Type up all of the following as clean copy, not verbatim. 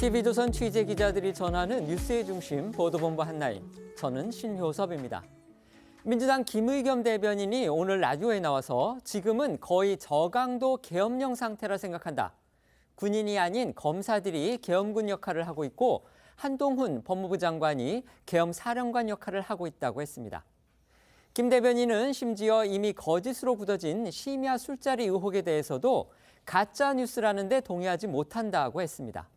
TV조선 취재 기자들이 전하는 뉴스의 중심 보도본부 한라인. 저는 신효섭입니다. 민주당 김의겸 대변인이 오늘 라디오에 나와서 지금은 거의 저강도 계엄령 상태라 생각한다. 군인이 아닌 검사들이 계엄군 역할을 하고 있고 한동훈 법무부 장관이 계엄 사령관 역할을 하고 있다고 했습니다. 김 대변인은 심지어 이미 거짓으로 굳어진 심야 술자리 의혹에 대해서도 가짜 뉴스라는데 동의하지 못한다고 했습니다.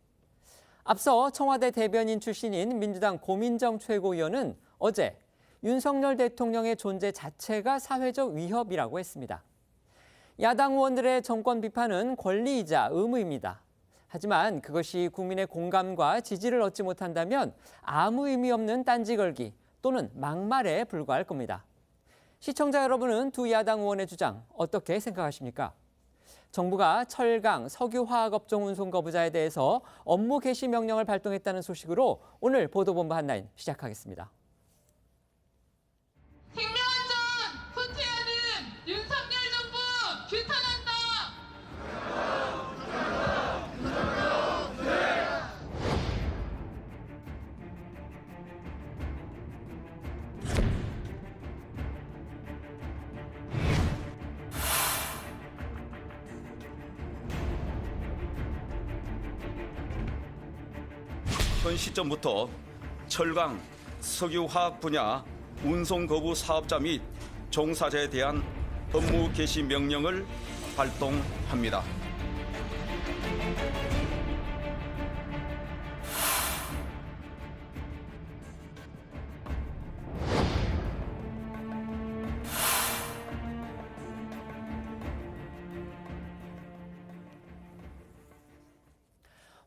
앞서 청와대 대변인 출신인 민주당 고민정 최고위원은 어제 윤석열 대통령의 존재 자체가 사회적 위협이라고 했습니다. 야당 의원들의 정권 비판은 권리이자 의무입니다. 하지만 그것이 국민의 공감과 지지를 얻지 못한다면 아무 의미 없는 딴지 걸기 또는 막말에 불과할 겁니다. 시청자 여러분은 두 야당 의원의 주장 어떻게 생각하십니까? 정부가 철강, 석유화학업종 운송 거부자에 대해서 업무 개시 명령을 발동했다는 소식으로 오늘 보도본부 한라인 시작하겠습니다. 생명안전 후퇴하는 윤석열 정부 규탄한다. 현 시점부터 철강, 석유화학 분야 운송 거부 사업자 및 종사자에 대한 업무 개시 명령을 발동합니다.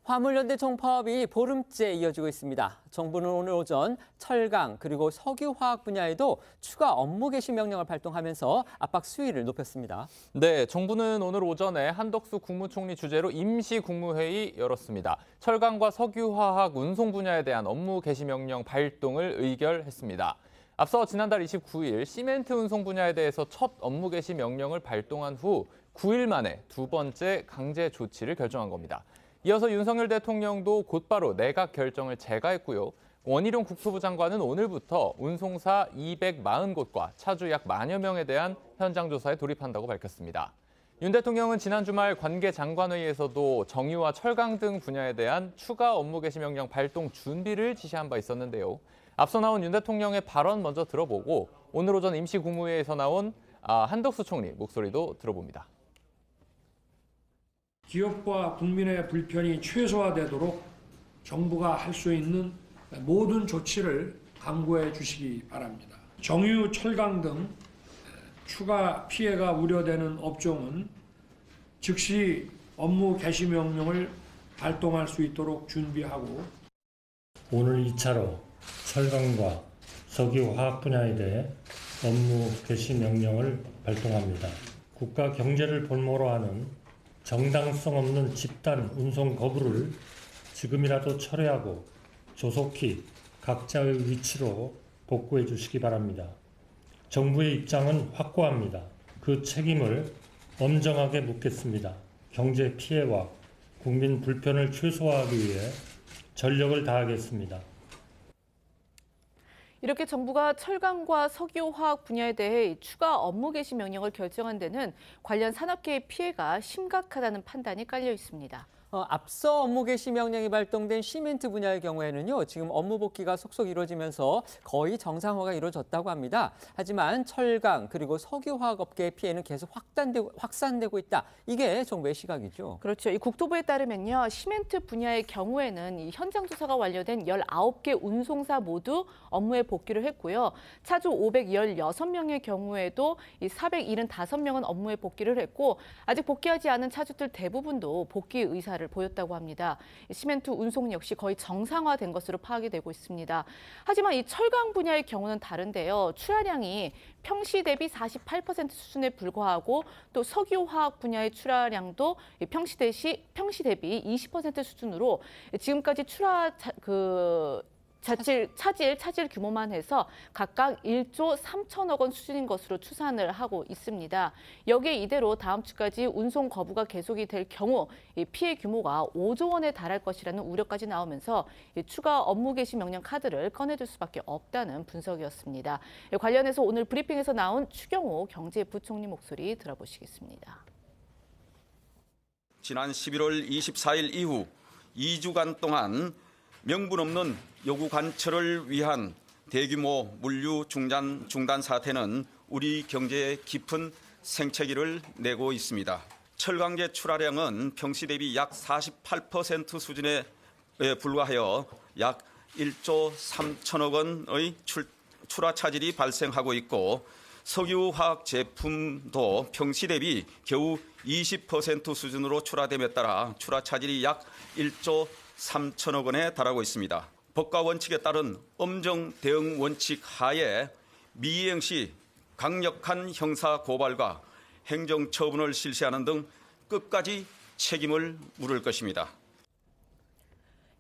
화물연대 총파업이 보름째 이어지고 있습니다. 정부는 오늘 오전 철강 그리고 석유화학 분야에도 추가 업무 개시 명령을 발동하면서 압박 수위를 높였습니다. 네, 정부는 오늘 오전에 한덕수 국무총리 주재로 임시 국무회의 열었습니다. 철강과 석유화학 운송 분야에 대한 업무 개시 명령 발동을 의결했습니다. 앞서 지난달 29일 시멘트 운송 분야에 대해서 첫 업무 개시 명령을 발동한 후 9일 만에 두 번째 강제 조치를 결정한 겁니다. 이어서 윤석열 대통령도 곧바로 내각 결정을 재가했고요. 원희룡 국토부 장관은 오늘부터 운송사 240곳과 차주 약 10,000여 명에 대한 현장 조사에 돌입한다고 밝혔습니다. 윤 대통령은 지난 주말 관계 장관회의에서도 정유와 철강 등 분야에 대한 추가 업무 개시 명령 발동 준비를 지시한 바 있었는데요. 앞서 나온 윤 대통령의 발언 먼저 들어보고 오늘 오전 임시 국무회의에서 나온 한덕수 총리 목소리도 들어봅니다. 기업과 국민의 불편이 최소화되도록 정부가 할 수 있는 모든 조치를 강구해 주시기 바랍니다. 정유, 철강 등 추가 피해가 우려되는 업종은 즉시 업무 개시 명령을 발동할 수 있도록 준비하고 오늘 2차로 철강과 석유화학 분야에 대해 업무 개시 명령을 발동합니다. 국가 경제를 볼모로 하는 정당성 없는 집단 운송 거부를 지금이라도 철회하고 조속히 각자의 위치로 복구해 주시기 바랍니다. 정부의 입장은 확고합니다. 그 책임을 엄정하게 묻겠습니다. 경제 피해와 국민 불편을 최소화하기 위해 전력을 다하겠습니다. 이렇게 정부가 철강과 석유화학 분야에 대해 추가 업무 개시 명령을 결정한 데는 관련 산업계의 피해가 심각하다는 판단이 깔려 있습니다. 앞서 업무 개시 명령이 발동된 시멘트 분야의 경우에는요, 지금 업무 복귀가 속속 이루어지면서 거의 정상화가 이루어졌다고 합니다. 하지만 철강 그리고 석유화학 업계의 피해는 계속 확산되고 있다. 이게 정부의 시각이죠. 그렇죠. 이 국토부에 따르면요, 시멘트 분야의 경우에는 이 현장 조사가 완료된 19개 운송사 모두 업무에 복귀를 했고요. 차주 516명의 경우에도 이 475명은 업무에 복귀를 했고 아직 복귀하지 않은 차주들 대부분도 복귀 의사를 보였다고 합니다. 시멘트 운송 역시 거의 정상화된 것으로 파악이 되고 있습니다. 하지만 이 철강 분야의 경우는 다른데요. 출하량이 평시 대비 48% 수준에 불과하고 또 석유화학 분야의 출하량도 평시 대비 20% 수준으로 지금까지 차질 규모만 해서 각각 1조 3천억 원 수준인 것으로 추산을 하고 있습니다. 여기에 이대로 다음 주까지 운송 거부가 계속이 될 경우 이 피해 규모가 5조 원에 달할 것이라는 우려까지 나오면서 이 추가 업무 개시 명령 카드를 꺼내들 수밖에 없다는 분석이었습니다. 관련해서 오늘 브리핑에서 나온 추경호 경제부총리 목소리 들어보시겠습니다. 지난 11월 24일 이후 2주간 동안 명분 없는 요구 관철을 위한 대규모 물류 중단 사태는 우리 경제에 깊은 생채기를 내고 있습니다. 철강제 출하량은 평시 대비 약 48% 수준에 불과하여 약 1조 3천억 원의 출하 차질이 발생하고 있고 석유화학 제품도 평시 대비 겨우 20% 수준으로 출하됨에 따라 출하 차질이 약 1조 3천억 원에 달하고 있습니다. 법과 원칙에 따른 엄정 대응 원칙 하에 미이행 시 강력한 형사 고발과 행정 처분을 실시하는 등 끝까지 책임을 물을 것입니다.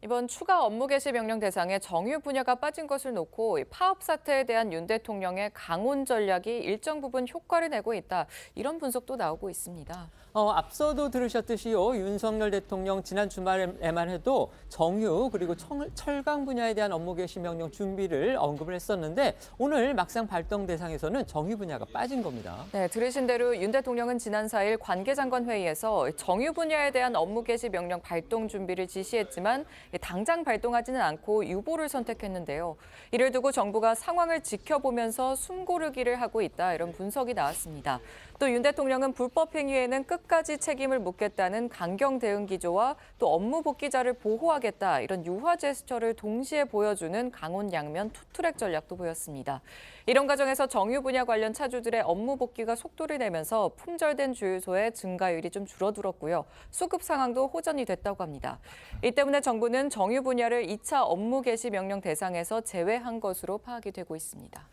이번 추가 업무 개시 명령 대상에 정유 분야가 빠진 것을 놓고 파업 사태에 대한 윤 대통령의 강온 전략이 일정 부분 효과를 내고 있다. 이런 분석도 나오고 있습니다. 앞서도 들으셨듯이요. 윤석열 대통령 지난 주말에만 해도 정유 그리고 철강 분야에 대한 업무 개시 명령 준비를 언급을 했었는데 오늘 막상 발동 대상에서는 정유 분야가 빠진 겁니다. 네, 들으신 대로 윤 대통령은 지난 4일 관계장관 회의에서 정유 분야에 대한 업무 개시 명령 발동 준비를 지시했지만 당장 발동하지는 않고 유보를 선택했는데요. 이를 두고 정부가 상황을 지켜보면서 숨고르기를 하고 있다. 이런 분석이 나왔습니다. 또 윤 대통령은 불법 행위에는 끝까지 책임을 묻겠다는 강경 대응 기조와 또 업무 복귀자를 보호하겠다. 이런 유화 제스처를 동시에 보여주는 강원 양면 투트랙 전략도 보였습니다. 이런 과정에서 정유 분야 관련 차주들의 업무 복귀가 속도를 내면서 품절된 주유소의 증가율이 좀 줄어들었고요. 수급 상황도 호전이 됐다고 합니다. 이 때문에 정부는 정유 분야를 2차 업무 개시 명령 대상에서 제외한 것으로 파악이 되고 있습니다.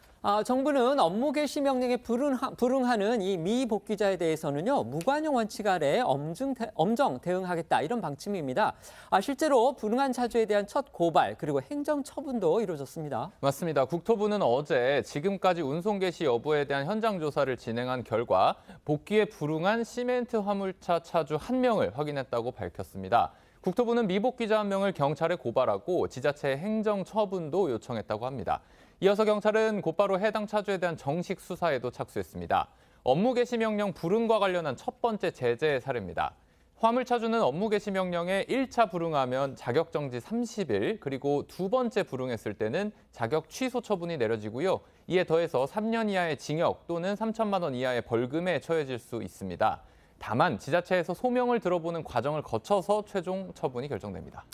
정부는 업무 개시 명령에 불응하는 이 미복귀자에 대해서는요, 무관용 원칙 아래 엄정 대응하겠다 이런 방침입니다. 실제로 불응한 차주에 대한 첫 고발 그리고 행정 처분도 이루어졌습니다. 맞습니다. 국토부는 어제 지금까지 운송 개시 여부에 대한 현장 조사를 진행한 결과 복귀에 불응한 시멘트 화물차 차주 1명을 확인했다고 밝혔습니다. 국토부는 미복귀자 1명을 경찰에 고발하고 지자체에 행정 처분도 요청했다고 합니다. 이어서 경찰은 곧바로 해당 차주에 대한 정식 수사에도 착수했습니다. 업무 개시 명령 불응과 관련한 첫 번째 제재 사례입니다. 화물차주는 업무 개시 명령에 1차 불응하면 자격 정지 30일, 그리고 두 번째 불응했을 때는 자격 취소 처분이 내려지고요. 이에 더해서 3년 이하의 징역 또는 3천만 원 이하의 벌금에 처해질 수 있습니다. 다만 지자체에서 소명을 들어보는 과정을 거쳐서 최종 처분이 결정됩니다.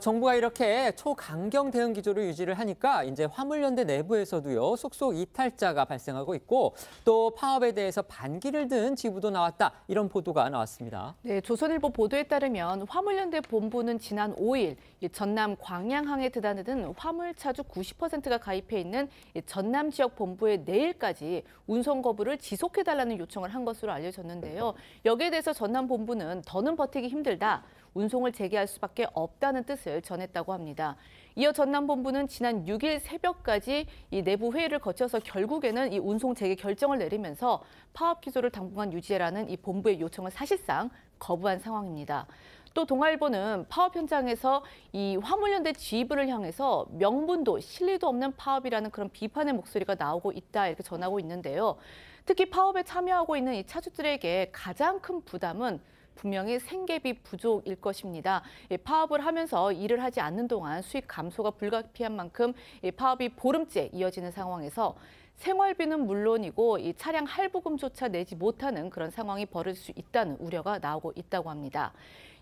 정부가 이렇게 초강경 대응 기조를 유지를 하니까 이제 화물연대 내부에서도요, 속속 이탈자가 발생하고 있고 또 파업에 대해서 반기를 든 지부도 나왔다. 이런 보도가 나왔습니다. 네, 조선일보 보도에 따르면 화물연대 본부는 지난 5일 전남 광양항에 드나드는 화물차주 90%가 가입해 있는 전남 지역 본부에 내일까지 운송 거부를 지속해달라는 요청을 한 것으로 알려졌는데요. 여기에 대해서 전남 본부는 더는 버티기 힘들다. 운송을 재개할 수밖에 없다는 뜻을 전했다고 합니다. 이어 전남 본부는 지난 6일 새벽까지 이 내부 회의를 거쳐서 결국에는 이 운송 재개 결정을 내리면서 파업 기조를 당분간 유지해라는 이 본부의 요청을 사실상 거부한 상황입니다. 또 동아일보는 파업 현장에서 이 화물연대 지휘부를 향해서 명분도 실리도 없는 파업이라는 그런 비판의 목소리가 나오고 있다 이렇게 전하고 있는데요. 특히 파업에 참여하고 있는 이 차주들에게 가장 큰 부담은 분명히 생계비 부족일 것입니다. 파업을 하면서 일을 하지 않는 동안 수익 감소가 불가피한 만큼 파업이 보름째 이어지는 상황에서 생활비는 물론이고 이 차량 할부금조차 내지 못하는 그런 상황이 벌어질 수 있다는 우려가 나오고 있다고 합니다.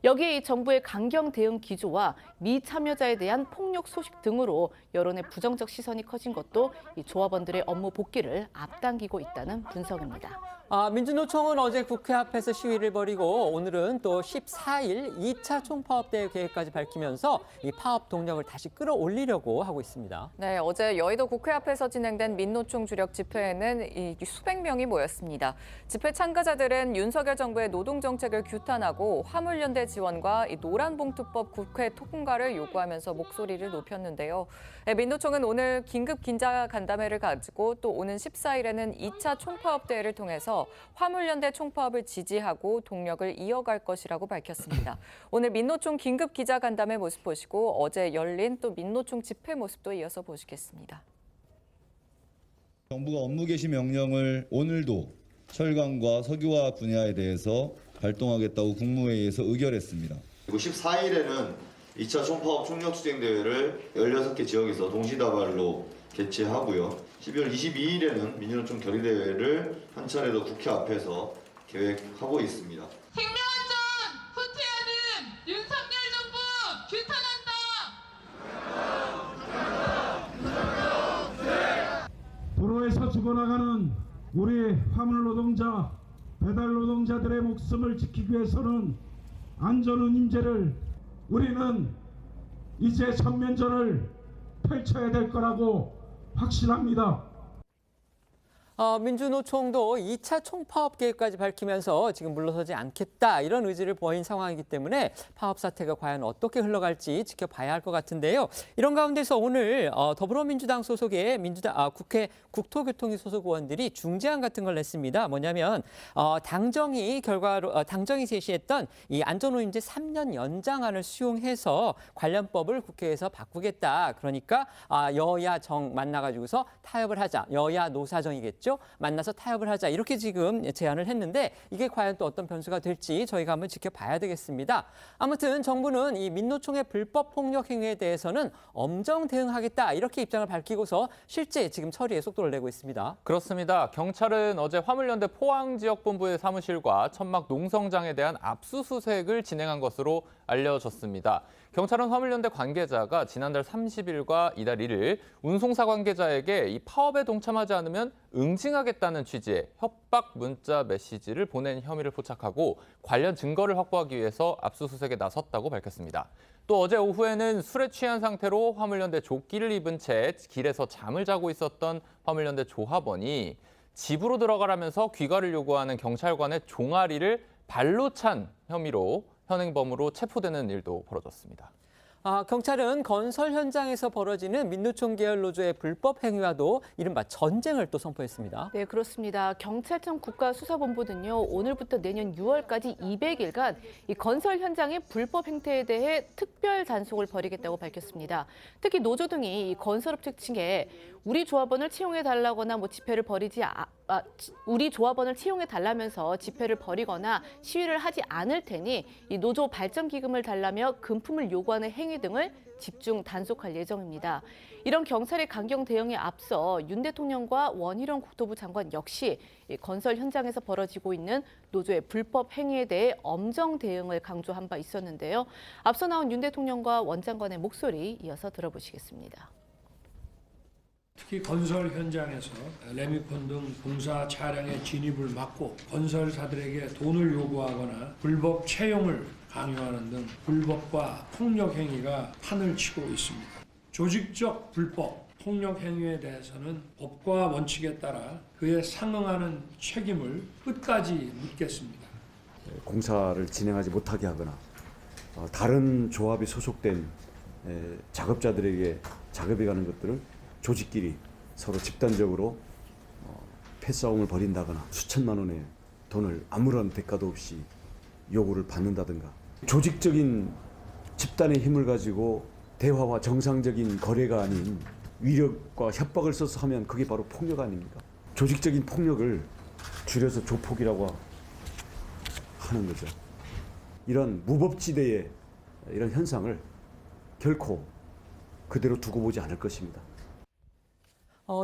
여기에 이 정부의 강경 대응 기조와 미참여자에 대한 폭력 소식 등으로 여론의 부정적 시선이 커진 것도 이 조합원들의 업무 복귀를 앞당기고 있다는 분석입니다. 민주노총은 어제 국회 앞에서 시위를 벌이고 오늘은 또 14일 2차 총파업대회 계획까지 밝히면서 이 파업 동력을 다시 끌어올리려고 하고 있습니다. 네, 어제 여의도 국회 앞에서 진행된 민노총 주력 집회에는 수백 명이 모였습니다. 집회 참가자들은 윤석열 정부의 노동정책을 규탄하고 화물연대 지원과 노란봉투법 국회 통과를 요구하면서 목소리를 높였는데요. 민노총은 오늘 긴급 기자간담회를 가지고 또 오는 14일에는 2차 총파업대회를 통해서 화물연대 총파업을 지지하고 동력을 이어갈 것이라고 밝혔습니다. 오늘 민노총 긴급 기자간담회 모습 보시고 어제 열린 또 민노총 집회 모습도 이어서 보시겠습니다. 정부가 업무 개시 명령을 오늘도 철강과 석유화학 분야에 대해서 발동하겠다고 국무회의에서 의결했습니다. 그리고 14일에는 2차 총파업 총력수행대회를 16개 지역에서 동시다발로 개최하고요. 12월 22일에는 민주노총 결의대회를 한 차례 더 국회 앞에서 계획하고 있습니다. 생명안전 후퇴하는 윤석열 정부 규탄한다. 도로에서 죽어나가는 우리 화물 노동자, 배달 노동자들의 목숨을 지키기 위해서는 안전운임제를 우리는 이제 전면전을 펼쳐야 될 거라고 확신합니다. 민주노총도 2차 총파업 계획까지 밝히면서 지금 물러서지 않겠다 이런 의지를 보인 상황이기 때문에 파업 사태가 과연 어떻게 흘러갈지 지켜봐야 할 것 같은데요. 이런 가운데서 오늘 더불어민주당 소속의 국회 국토교통위 소속 의원들이 중재안 같은 걸 냈습니다. 뭐냐면 당정이 제시했던 이 안전운임제 3년 연장안을 수용해서 관련법을 국회에서 바꾸겠다. 그러니까 여야 정 만나가지고서 타협을 하자. 여야 노사정이겠죠. 만나서 타협을 하자 이렇게 지금 제안을 했는데 이게 과연 또 어떤 변수가 될지 저희가 한번 지켜봐야 되겠습니다. 아무튼 정부는 이 민노총의 불법 폭력 행위에 대해서는 엄정 대응하겠다 이렇게 입장을 밝히고서 실제 지금 처리에 속도를 내고 있습니다. 그렇습니다. 경찰은 어제 화물연대 포항지역본부의 사무실과 천막 농성장에 대한 압수수색을 진행한 것으로 알려졌습니다. 경찰은 화물연대 관계자가 지난달 30일과 이달 1일 운송사 관계자에게 이 파업에 동참하지 않으면 응징하겠다는 취지의 협박 문자 메시지를 보낸 혐의를 포착하고 관련 증거를 확보하기 위해서 압수수색에 나섰다고 밝혔습니다. 또 어제 오후에는 술에 취한 상태로 화물연대 조끼를 입은 채 길에서 잠을 자고 있었던 화물연대 조합원이 집으로 들어가라면서 귀가를 요구하는 경찰관의 종아리를 발로 찬 혐의로 현행범으로 체포되는 일도 벌어졌습니다. 경찰은 건설 현장에서 벌어지는 민노총 계열 노조의 불법 행위와도 이른바 전쟁을 또 선포했습니다. 네, 그렇습니다. 경찰청 국가수사본부는요, 오늘부터 내년 6월까지 200일간 이 건설 현장의 불법 행태에 대해 특별 단속을 벌이겠다고 밝혔습니다. 특히 노조 등이 이 건설업체 측에 우리 조합원을 채용해 달라거나 집회를 우리 조합원을 채용해 달라면서 집회를 벌이거나 시위를 하지 않을 테니 이 노조 발전 기금을 달라며 금품을 요구하는 행위 등을 집중 단속할 예정입니다. 이런 경찰의 강경 대응에 앞서 윤 대통령과 원희룡 국토부 장관 역시 건설 현장에서 벌어지고 있는 노조의 불법 행위에 대해 엄정 대응을 강조한 바 있었는데요. 앞서 나온 윤 대통령과 원 장관의 목소리 이어서 들어보시겠습니다. 특히 건설 현장에서 레미콘 등 공사 차량의 진입을 막고 건설사들에게 돈을 요구하거나 불법 채용을 강요하는 등 불법과 폭력 행위가 판을 치고 있습니다. 조직적 불법, 폭력 행위에 대해서는 법과 원칙에 따라 그에 상응하는 책임을 끝까지 묻겠습니다. 공사를 진행하지 못하게 하거나 다른 조합이 소속된 작업자들에게 작업해 가는 것들을 조직끼리 서로 집단적으로 패싸움을 벌인다거나 수천만 원의 돈을 아무런 대가도 없이 요구를 받는다든가 조직적인 집단의 힘을 가지고 대화와 정상적인 거래가 아닌 위력과 협박을 써서 하면 그게 바로 폭력 아닙니까? 조직적인 폭력을 줄여서 조폭이라고 하는 거죠. 이런 무법지대의 이런 현상을 결코 그대로 두고 보지 않을 것입니다.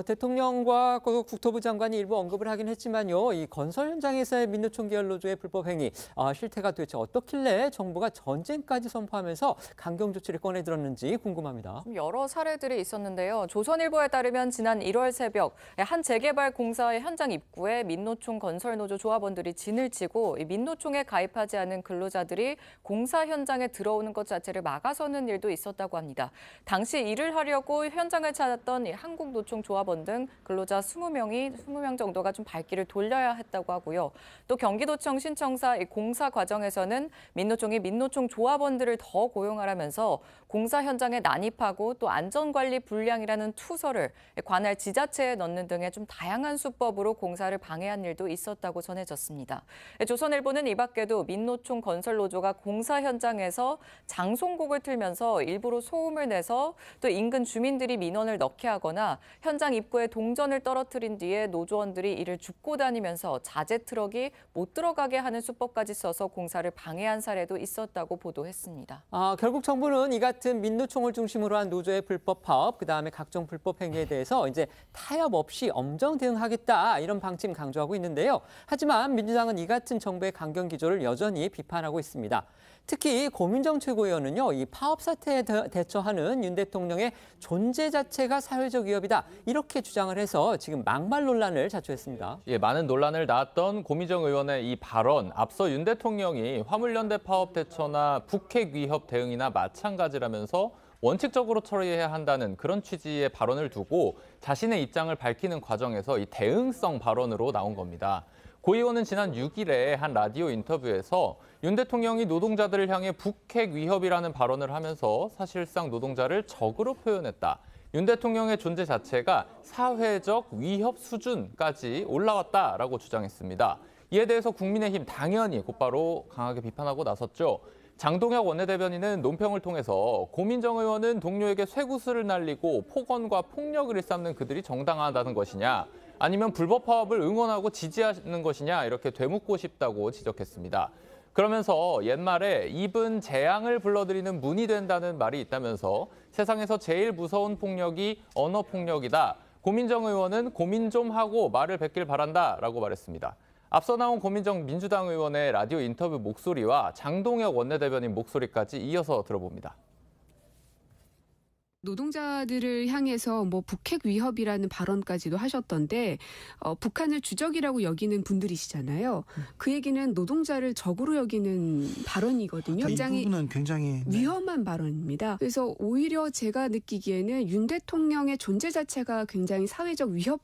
대통령과 국토부 장관이 일부 언급을 하긴 했지만요. 이 건설 현장에서의 민노총 계열 노조의 불법 행위, 실태가 도대체 어떻길래 정부가 전쟁까지 선포하면서 강경 조치를 꺼내들었는지 궁금합니다. 여러 사례들이 있었는데요. 조선일보에 따르면 지난 1월 새벽 한 재개발 공사의 현장 입구에 민노총 건설노조 조합원들이 진을 치고 이 민노총에 가입하지 않은 근로자들이 공사 현장에 들어오는 것 자체를 막아서는 일도 있었다고 합니다. 당시 일을 하려고 현장을 찾았던 이 한국노총 조합원 등 근로자 20명 정도가 좀 발길을 돌려야 했다고 하고요. 또 경기도청 신청사 이 공사 과정에서는 민노총이 민노총 조합원들을 더 고용하라면서 공사 현장에 난입하고 또 안전관리 불량이라는 투서를 관할 지자체에 넣는 등의 좀 다양한 수법으로 공사를 방해한 일도 있었다고 전해졌습니다. 조선일보는 이 밖에도 민노총 건설노조가 공사 현장에서 장송곡을 틀면서 일부러 소음을 내서 또 인근 주민들이 민원을 넣게 하거나 현장 입구에 동전을 떨어뜨린 뒤에 노조원들이 이를 줍고 다니면서 자재 트럭이 못 들어가게 하는 수법까지 써서 공사를 방해한 사례도 있었다고 보도했습니다. 결국 정부는 이 같은 민노총을 중심으로 한 노조의 불법 파업, 그다음에 각종 불법 행위에 대해서 이제 타협 없이 엄정 대응하겠다 이런 방침 강조하고 있는데요. 하지만 민주당은 이 같은 정부의 강경 기조를 여전히 비판하고 있습니다. 특히 고민정 최고위원은요, 이 파업 사태에 대처하는 윤 대통령의 존재 자체가 사회적 위협이다 이렇게 주장을 해서 지금 막말 논란을 자초했습니다. 많은 논란을 낳았던 고민정 의원의 이 발언, 앞서 윤 대통령이 화물연대 파업 대처나 북핵 위협 대응이나 마찬가지라면서 원칙적으로 처리해야 한다는 그런 취지의 발언을 두고 자신의 입장을 밝히는 과정에서 이 대응성 발언으로 나온 겁니다. 고 의원은 지난 6일에 한 라디오 인터뷰에서 윤 대통령이 노동자들을 향해 북핵 위협이라는 발언을 하면서 사실상 노동자를 적으로 표현했다. 윤 대통령의 존재 자체가 사회적 위협 수준까지 올라왔다라고 주장했습니다. 이에 대해서 국민의힘 당연히 곧바로 강하게 비판하고 나섰죠. 장동혁 원내대변인은 논평을 통해서 고민정 의원은 동료에게 쇠구슬을 날리고 폭언과 폭력을 일삼는 그들이 정당하다는 것이냐, 아니면 불법 파업을 응원하고 지지하는 것이냐 이렇게 되묻고 싶다고 지적했습니다. 그러면서 옛말에 입은 재앙을 불러들이는 문이 된다는 말이 있다면서 세상에서 제일 무서운 폭력이 언어폭력이다. 고민정 의원은 고민 좀 하고 말을 뱉길 바란다라고 말했습니다. 앞서 나온 고민정 민주당 의원의 라디오 인터뷰 목소리와 장동혁 원내대변인 목소리까지 이어서 들어봅니다. 노동자들을 향해서 북핵 위협이라는 발언까지도 하셨던데 북한을 주적이라고 여기는 분들이시잖아요. 그 얘기는 노동자를 적으로 여기는 발언이거든요. 이 부분은 굉장히 위험한 발언입니다. 그래서 오히려 제가 느끼기에는 윤 대통령의 존재 자체가 굉장히 사회적 위협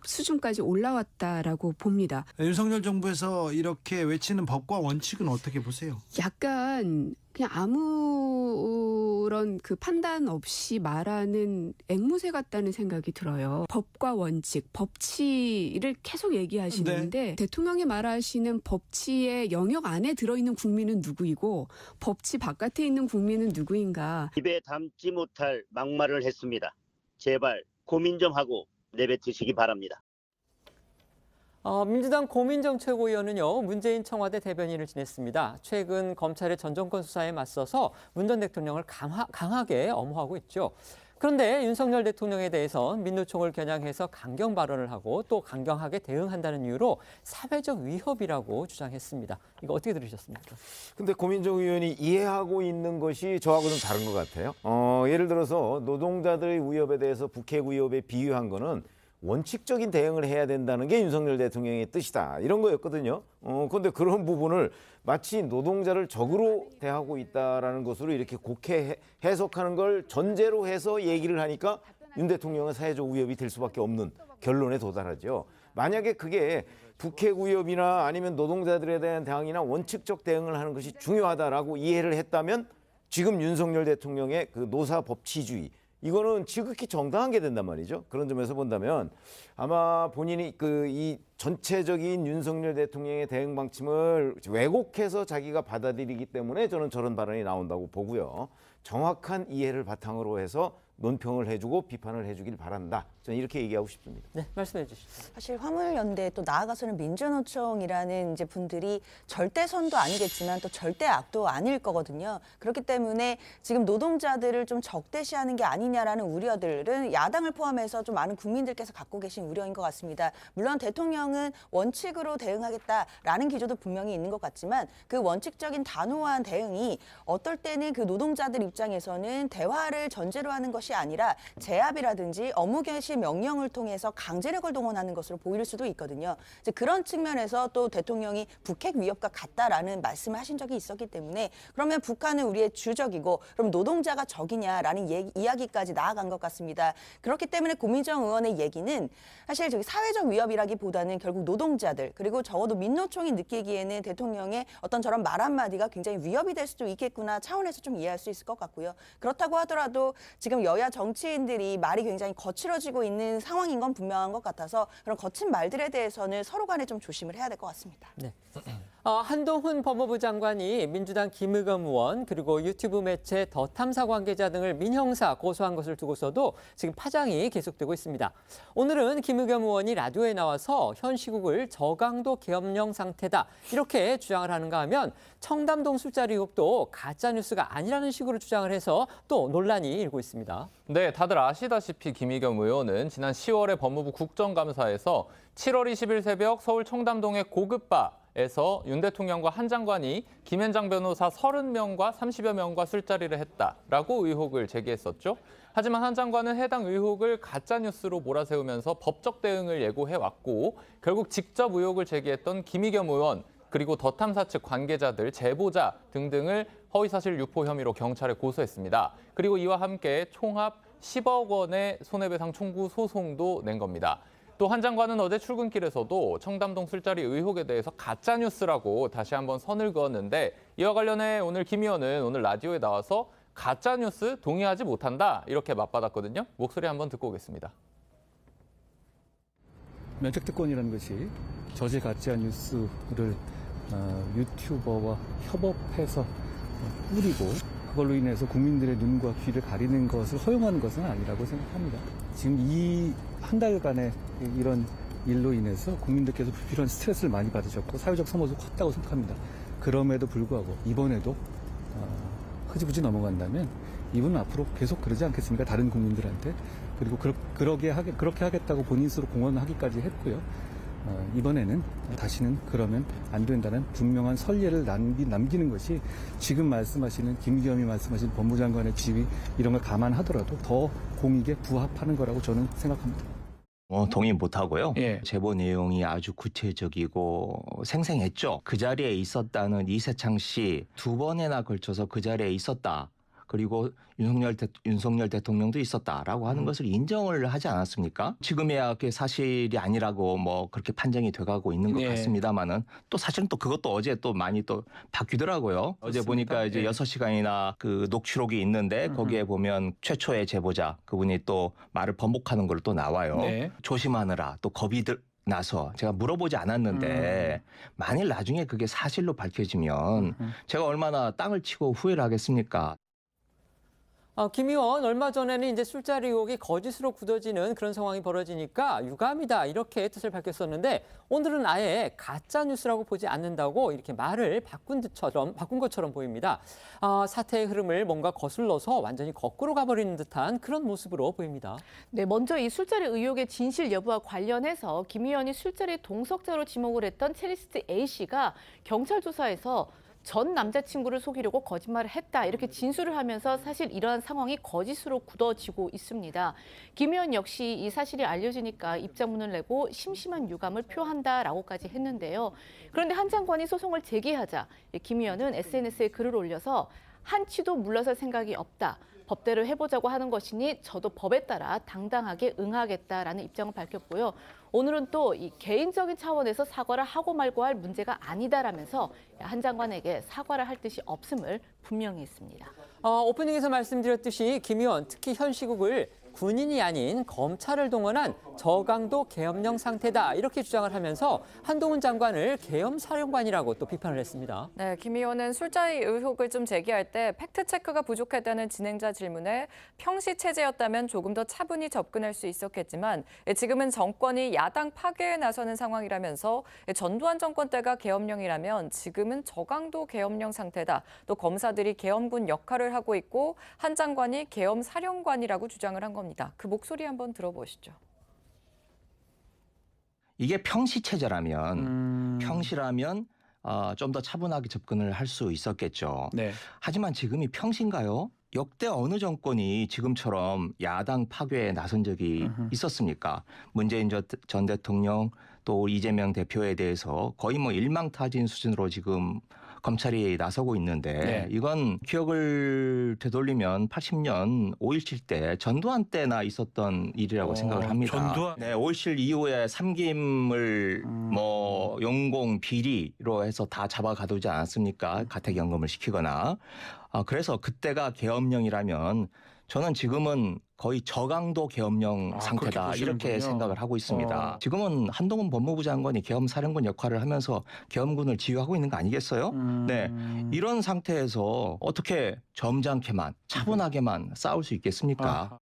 수준까지 올라왔다라고 봅니다. 윤석열 정부에서 이렇게 외치는 법과 원칙은 어떻게 보세요? 약간 그냥 아무런 그 판단 없이 말하는 앵무새 같다는 생각이 들어요. 법과 원칙, 법치를 계속 얘기하시는데 네. 대통령이 말하시는 법치의 영역 안에 들어있는 국민은 누구이고 법치 바깥에 있는 국민은 누구인가. 입에 담지 못할 막말을 했습니다. 제발 고민 좀 하고 내뱉으시기 바랍니다. 민주당 고민정 최고위원은요, 문재인 청와대 대변인을 지냈습니다. 최근 검찰의 전 정권 수사에 맞서서 문 전 대통령을 강하게 엄호하고 있죠. 그런데 윤석열 대통령에 대해서 민노총을 겨냥해서 강경 발언을 하고 또 강경하게 대응한다는 이유로 사회적 위협이라고 주장했습니다. 이거 어떻게 들으셨습니까? 근데 고민정 의원이 이해하고 있는 것이 저하고 좀 다른 것 같아요. 예를 들어서 노동자들의 위협에 대해서 북핵 위협에 비유한 거는 원칙적인 대응을 해야 된다는 게 윤석열 대통령의 뜻이다. 이런 거였거든요. 그런데 그런 부분을 마치 노동자를 적으로 대하고 있다라는 것으로 이렇게 곡해 해석하는 걸 전제로 해서 얘기를 하니까 윤 대통령은 사회적 위협이 될 수밖에 없는 결론에 도달하죠. 만약에 그게 북핵 위협이나 아니면 노동자들에 대한 대응이나 원칙적 대응을 하는 것이 중요하다라고 이해를 했다면 지금 윤석열 대통령의 그 노사 법치주의 이거는 지극히 정당한 게 된단 말이죠. 그런 점에서 본다면 아마 본인이 이 전체적인 윤석열 대통령의 대응 방침을 왜곡해서 자기가 받아들이기 때문에 저는 저런 발언이 나온다고 보고요. 정확한 이해를 바탕으로 해서 논평을 해주고 비판을 해주길 바란다. 저는 이렇게 얘기하고 싶습니다. 네, 말씀해 주시죠. 사실 화물연대 또 나아가서는 민주노총이라는 이제 분들이 절대선도 아니겠지만 또 절대악도 아닐 거거든요. 그렇기 때문에 지금 노동자들을 좀 적대시하는 게 아니냐라는 우려들은 야당을 포함해서 좀 많은 국민들께서 갖고 계신 우려인 것 같습니다. 물론 대통령은 원칙으로 대응하겠다라는 기조도 분명히 있는 것 같지만 그 원칙적인 단호한 대응이 어떨 때는 그 노동자들 입장에서는 대화를 전제로 하는 것이 아니라 제압이라든지 업무 개시 명령을 통해서 강제력을 동원하는 것으로 보일 수도 있거든요. 이제 그런 측면에서 또 대통령이 북핵 위협과 같다라는 말씀을 하신 적이 있었기 때문에 그러면 북한은 우리의 주적이고 그럼 노동자가 적이냐라는 이야기까지 나아간 것 같습니다. 그렇기 때문에 고민정 의원의 얘기는 사실 저기 사회적 위협이라기보다는 결국 노동자들 그리고 적어도 민노총이 느끼기에는 대통령의 어떤 저런 말 한마디가 굉장히 위협이 될 수도 있겠구나 차원에서 좀 이해할 수 있을 것 같고요. 그렇다고 하더라도 지금 여야 정치인들이 말이 굉장히 거칠어지고 있는 상황인 건 분명한 것 같아서 그런 거친 말들에 대해서는 서로 간에 좀 조심을 해야 될 것 같습니다. 네. 한동훈 법무부 장관이 민주당 김의겸 의원 그리고 유튜브 매체 더 탐사 관계자 등을 민형사 고소한 것을 두고서도 지금 파장이 계속되고 있습니다. 오늘은 김의겸 의원이 라디오에 나와서 현 시국을 저강도 계엄령 상태다 이렇게 주장을 하는가 하면 청담동 술자리 의혹도 가짜뉴스가 아니라는 식으로 주장을 해서 또 논란이 일고 있습니다. 네, 다들 아시다시피 김의겸 의원은 지난 10월에 법무부 국정감사에서 7월 20일 새벽 서울 청담동의 고급바에서 윤 대통령과 한 장관이 김현장 변호사 30명과 30여 명과 술자리를 했다라고 의혹을 제기했었죠. 하지만 한 장관은 해당 의혹을 가짜뉴스로 몰아세우면서 법적 대응을 예고해왔고 결국 직접 의혹을 제기했던 김의겸 의원 그리고 더 탐사 측 관계자들, 제보자 등등을 허위사실 유포 혐의로 경찰에 고소했습니다. 그리고 이와 함께 총합 10억 원의 손해배상 청구 소송도 낸 겁니다. 또 한 장관은 어제 출근길에서도 청담동 술자리 의혹에 대해서 가짜뉴스라고 다시 한번 선을 그었는데 이와 관련해 오늘 김 의원은 오늘 라디오에 나와서 가짜뉴스 동의하지 못한다 이렇게 맞받았거든요. 목소리 한번 듣고 오겠습니다. 면책특권이라는 것이 저질 가짜뉴스를 유튜버와 협업해서 뿌리고 그걸로 인해서 국민들의 눈과 귀를 가리는 것을 허용하는 것은 아니라고 생각합니다. 지금 이 한 달간의 이런 일로 인해서 국민들께서 불필요한 스트레스를 많이 받으셨고 사회적 소모도 컸다고 생각합니다. 그럼에도 불구하고 이번에도 흐지부지 넘어간다면 이분은 앞으로 계속 그러지 않겠습니까? 다른 국민들한테. 그리고 그렇게 하겠다고 본인 스스로 공언하기까지 했고요. 이번에는 다시는 그러면 안 된다는 분명한 선례를 남기는 것이 지금 말씀하시는 김의겸이 말씀하신 법무장관의 지위 이런 걸 감안하더라도 더 공익에 부합하는 거라고 저는 생각합니다. 동의 못하고요. 제보 내용이 아주 구체적이고 생생했죠. 그 자리에 있었다는 이세창 씨 2번에나 걸쳐서 그 자리에 있었다. 그리고 윤석열 대통령도 있었다라고 하는 것을 인정을 하지 않았습니까? 지금이야 그게 사실이 아니라고 뭐 그렇게 판정이 돼가고 있는 것 같습니다만은 또 사실은 또 그것도 어제 또 많이 또 바뀌더라고요. 그렇습니다. 어제 보니까 이제 6시간이나 그 녹취록이 있는데 거기에 보면 최초의 제보자 그분이 또 말을 번복하는 걸로 또 나와요. 조심하느라 또 겁이 나서 제가 물어보지 않았는데 만일 나중에 그게 사실로 밝혀지면 제가 얼마나 땅을 치고 후회를 하겠습니까? 김 의원 얼마 전에는 이제 술자리 의혹이 거짓으로 굳어지는 그런 상황이 벌어지니까 유감이다 이렇게 뜻을 밝혔었는데 오늘은 아예 가짜 뉴스라고 보지 않는다고 이렇게 말을 바꾼 것처럼 보입니다. 사태의 흐름을 뭔가 거슬러서 완전히 거꾸로 가버리는 듯한 그런 모습으로 보입니다. 네, 먼저 이 술자리 의혹의 진실 여부와 관련해서 김 의원이 술자리 동석자로 지목을 했던 첼리스트 A 씨가 경찰 조사에서 전 남자친구를 속이려고 거짓말을 했다 이렇게 진술을 하면서 사실 이러한 상황이 거짓으로 굳어지고 있습니다. 김 의원 역시 이 사실이 알려지니까 입장문을 내고 심심한 유감을 표한다라고까지 했는데요. 그런데 한 장관이 소송을 제기하자 김 의원은 SNS에 글을 올려서 한치도 물러설 생각이 없다. 법대로 해보자고 하는 것이니 저도 법에 따라 당당하게 응하겠다라는 입장을 밝혔고요. 오늘은 또 이 개인적인 차원에서 사과를 하고 말고 할 문제가 아니다라면서 한 장관에게 사과를 할 뜻이 없음을 분명히 했습니다. 오프닝에서 말씀드렸듯이 김 의원 특히 현 시국을 군인이 아닌 검찰을 동원한 저강도 계엄령 상태다 이렇게 주장을 하면서 한동훈 장관을 계엄사령관이라고 또 비판을 했습니다. 네, 김 의원은 술자리 의혹을 좀 제기할 때 팩트체크가 부족했다는 진행자 질문에 평시 체제였다면 조금 더 차분히 접근할 수 있었겠지만 지금은 정권이 야당 파괴에 나서는 상황이라면서 전두환 정권 때가 계엄령이라면 지금은 저강도 계엄령 상태다. 또 검사들이 계엄군 역할을 하고 있고 한 장관이 계엄사령관이라고 주장을 한 겁니다. 그 목소리 한번 들어보시죠. 이게 평시 체제라면 평시라면 좀 더 차분하게 접근을 할 수 있었겠죠. 네. 하지만 지금이 평시인가요? 역대 어느 정권이 지금처럼 야당 파괴에 나선 적이 있었습니까? 문재인 전 대통령 또 이재명 대표에 대해서 거의 뭐 일망타진 수준으로 지금 검찰이 나서고 있는데 네. 이건 기억을 되돌리면 80년 5.17 때 전두환 때나 있었던 일이라고 생각을 합니다. 전두환? 네, 5.17 이후에 삼김을 뭐 용공 비리로 해서 다 잡아가두지 않았습니까? 가택연금을 시키거나. 그래서 그때가 계엄령이라면 저는 지금은 거의 저강도 계엄령 상태다 이렇게 생각을 하고 있습니다. 지금은 한동훈 법무부 장관이 계엄사령관 역할을 하면서 계엄군을 지휘하고 있는 거 아니겠어요? 네, 이런 상태에서 어떻게 점잖게만 차분하게만 싸울 수 있겠습니까?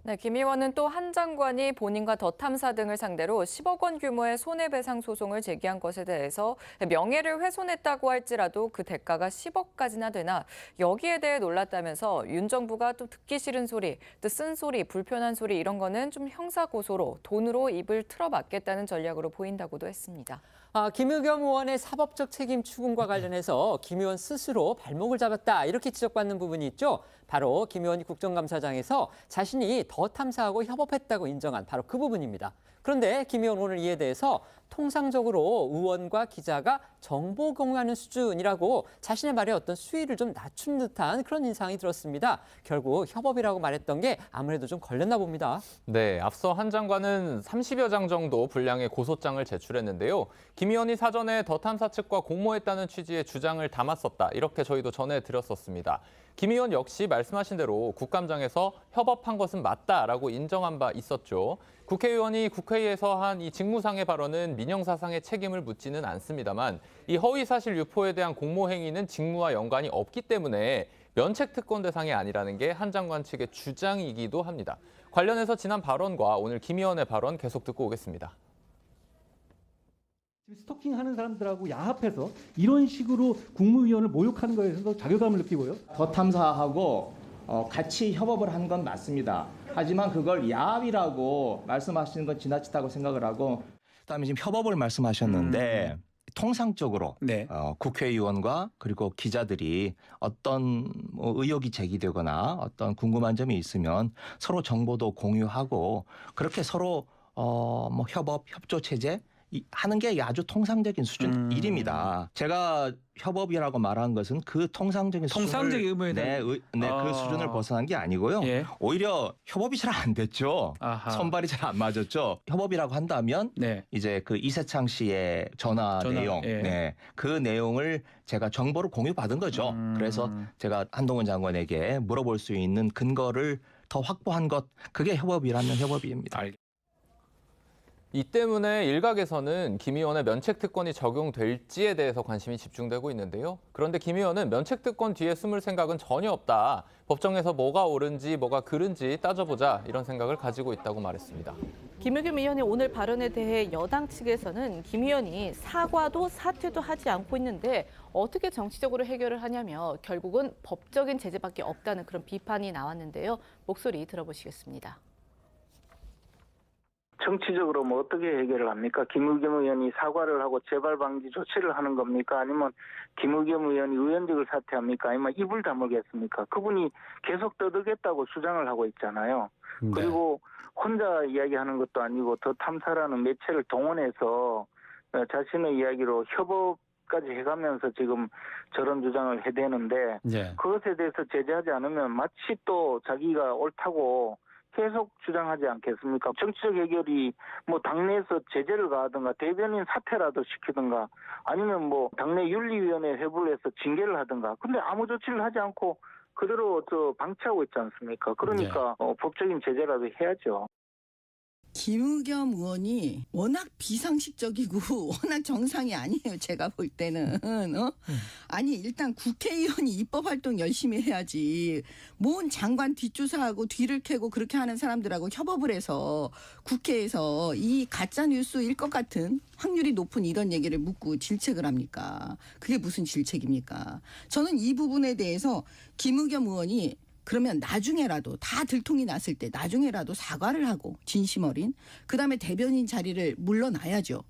네, 김 의원은 또 한 장관이 본인과 더 탐사 등을 상대로 10억 원 규모의 손해배상 소송을 제기한 것에 대해서 명예를 훼손했다고 할지라도 그 대가가 10억까지나 되나 여기에 대해 놀랐다면서 윤 정부가 또 듣기 싫은 소리, 또 쓴소리, 불편한 소리 이런 거는 좀 형사고소로 돈으로 입을 틀어막겠다는 전략으로 보인다고도 했습니다. 김의겸 의원의 사법적 책임 추궁과 관련해서 김 의원 스스로 발목을 잡았다 이렇게 지적받는 부분이 있죠. 바로 김 의원이 국정감사장에서 자신이 더 탐사하고 협업했다고 인정한 바로 그 부분입니다. 그런데 김 의원 오늘 이에 대해서 통상적으로 의원과 기자가 정보 공유하는 수준이라고 자신의 말에 어떤 수위를 좀 낮춘 듯한 그런 인상이 들었습니다. 결국 협업이라고 말했던 게 아무래도 좀 걸렸나 봅니다. 네, 앞서 한 장관은 30여 장 정도 분량의 고소장을 제출했는데요. 김 의원이 사전에 더 탐사 측과 공모했다는 취지의 주장을 담았었다. 이렇게 저희도 전해드렸었습니다. 김 의원 역시 말씀하신 대로 국감장에서 협업한 것은 맞다라고 인정한 바 있었죠. 국회의원이 국회에서 한 이 직무상의 발언은 민영사상의 책임을 묻지는 않습니다만 이 허위사실 유포에 대한 공모행위는 직무와 연관이 없기 때문에 면책특권 대상이 아니라는 게 한 장관 측의 주장이기도 합니다. 관련해서 지난 발언과 오늘 김 의원의 발언 계속 듣고 오겠습니다. 스토킹하는 사람들하고 야합해서 이런 식으로 국무위원을 모욕하는 거에 대해서 자괴감을 느끼고요. 더 탐사하고 같이 협업을 한 건 맞습니다. 하지만 그걸 야합이라고 말씀하시는 건 지나치다고 생각을 하고 그다음에 지금 협업을 말씀하셨는데 통상적으로 국회의원과 그리고 기자들이 어떤 의혹이 제기되거나 어떤 궁금한 점이 있으면 서로 정보도 공유하고 그렇게 서로 협업, 협조 체제 하는 게 아주 통상적인 수준 일입니다. 제가 협업이라고 말한 것은 그 통상적인 의무에 그 수준을 벗어난 게 아니고요. 오히려 협업이 잘 안 됐죠. 선발이 잘 안 맞았죠. 협업이라고 한다면 이제 그 이세창 씨의 전화 내용, 그 내용을 제가 정보를 공유받은 거죠. 그래서 제가 한동훈 장관에게 물어볼 수 있는 근거를 더 확보한 것, 그게 협업이라면 협업입니다. 이 때문에 일각에서는 김 의원의 면책특권이 적용될지에 대해서 관심이 집중되고 있는데요. 그런데 김 의원은 면책특권 뒤에 숨을 생각은 전혀 없다. 법정에서 뭐가 옳은지 뭐가 그른지 따져보자 이런 생각을 가지고 있다고 말했습니다. 김의겸 의원의 오늘 발언에 대해 여당 측에서는 김 의원이 사과도 사퇴도 하지 않고 있는데 어떻게 정치적으로 해결을 하냐며 결국은 법적인 제재밖에 없다는 그런 비판이 나왔는데요. 목소리 들어보시겠습니다. 정치적으로 뭐 어떻게 해결을 합니까? 김의겸 의원이 사과를 하고 재발 방지 조치를 하는 겁니까? 아니면 김의겸 의원이 의원직을 사퇴합니까? 아니면 입을 다물겠습니까? 그분이 계속 떠들겠다고 주장을 하고 있잖아요. 그리고 혼자 이야기하는 것도 아니고 더 탐사라는 매체를 동원해서 자신의 이야기로 협업까지 해가면서 지금 저런 주장을 해대는데 그것에 대해서 제재하지 않으면 마치 또 자기가 옳다고 계속 주장하지 않겠습니까? 정치적 해결이 뭐 당내에서 제재를 가하든가 대변인 사퇴라도 시키든가 아니면 뭐 당내 윤리위원회 회부를 해서 징계를 하든가 근데 아무 조치를 하지 않고 그대로 방치하고 있지 않습니까? 그러니까 법적인 제재라도 해야죠. 김의겸 의원이 워낙 비상식적이고 워낙 정상이 아니에요. 제가 볼 때는. 아니 일단 국회의원이 입법활동 열심히 해야지. 뭔 장관 뒷조사하고 뒤를 캐고 그렇게 하는 사람들하고 협업을 해서 국회에서 이 가짜뉴스일 것 같은 확률이 높은 이런 얘기를 묻고 질책을 합니까? 그게 무슨 질책입니까? 저는 이 부분에 대해서 김의겸 의원이 그러면 나중에라도 다 들통이 났을 때 나중에라도 사과를 하고 진심 어린 그다음에 대변인 자리를 물러나야죠.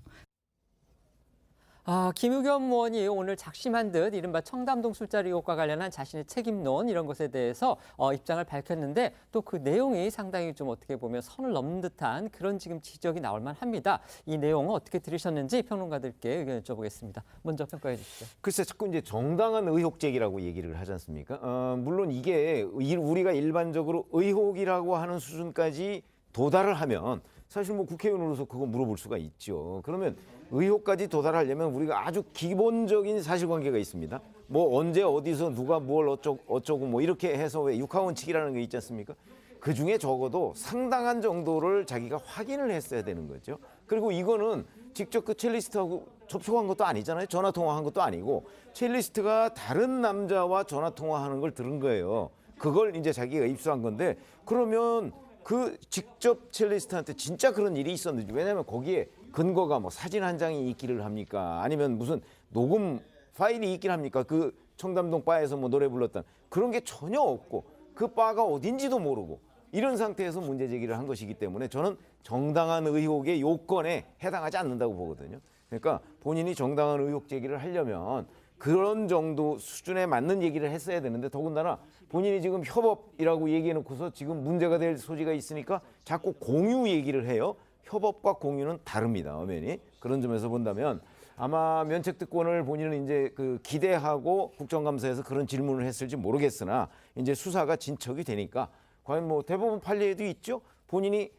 김의겸 의원이 오늘 작심한 듯 이른바 청담동 술자리 의혹과 관련한 자신의 책임론 이런 것에 대해서 입장을 밝혔는데 또 그 내용이 상당히 좀 어떻게 보면 선을 넘는 듯한 그런 지금 지적이 나올 만합니다. 이 내용은 어떻게 들으셨는지 평론가들께 의견 여쭤보겠습니다. 먼저 평가해 주시죠. 글쎄 자꾸 이제 정당한 의혹 제기라고 얘기를 하지 않습니까? 물론 이게 우리가 일반적으로 의혹이라고 하는 수준까지 도달을 하면 사실 뭐 국회의원으로서 그거 물어볼 수가 있죠. 그러면 의혹까지 도달하려면 우리가 아주 기본적인 사실관계가 있습니다. 뭐 언제 어디서 누가 뭘 어쩌고 뭐 이렇게 해서 왜 육하원칙이라는 게 있지 않습니까? 그중에 적어도 상당한 정도를 자기가 확인을 했어야 되는 거죠. 그리고 이거는 직접 그 첼리스트하고 접촉한 것도 아니잖아요. 전화 통화한 것도 아니고 첼리스트가 다른 남자와 전화 통화하는 걸 들은 거예요. 그걸 이제 자기가 입수한 건데 그러면 그 직접 첼리스트한테 진짜 그런 일이 있었는지, 왜냐하면 거기에 근거가 뭐 사진 한 장이 있기를 합니까? 아니면 무슨 녹음 파일이 있기를 합니까? 그 청담동 바에서 뭐 노래 불렀던 그런 게 전혀 없고 그 바가 어딘지도 모르고 이런 상태에서 문제 제기를 한 것이기 때문에 저는 정당한 의혹의 요건에 해당하지 않는다고 보거든요. 그러니까 본인이 정당한 의혹 제기를 하려면 그런 정도 수준에 맞는 얘기를 했어야 되는데 더군다나 본인이 지금 협업이라고 얘기해놓고서 지금 문제가 될 소지가 있으니까 자꾸 공유 얘기를 해요. 협업과 공유는 다릅니다. 엄연히. 그런 점에서 본다면 아마 면책특권을 본인은 이제 기대하고 국정감사에서 그런 질문을 했을지 모르겠으나 이제 수사가 진척이 되니까 과연 뭐 대법원 판례에도 있죠. 본인이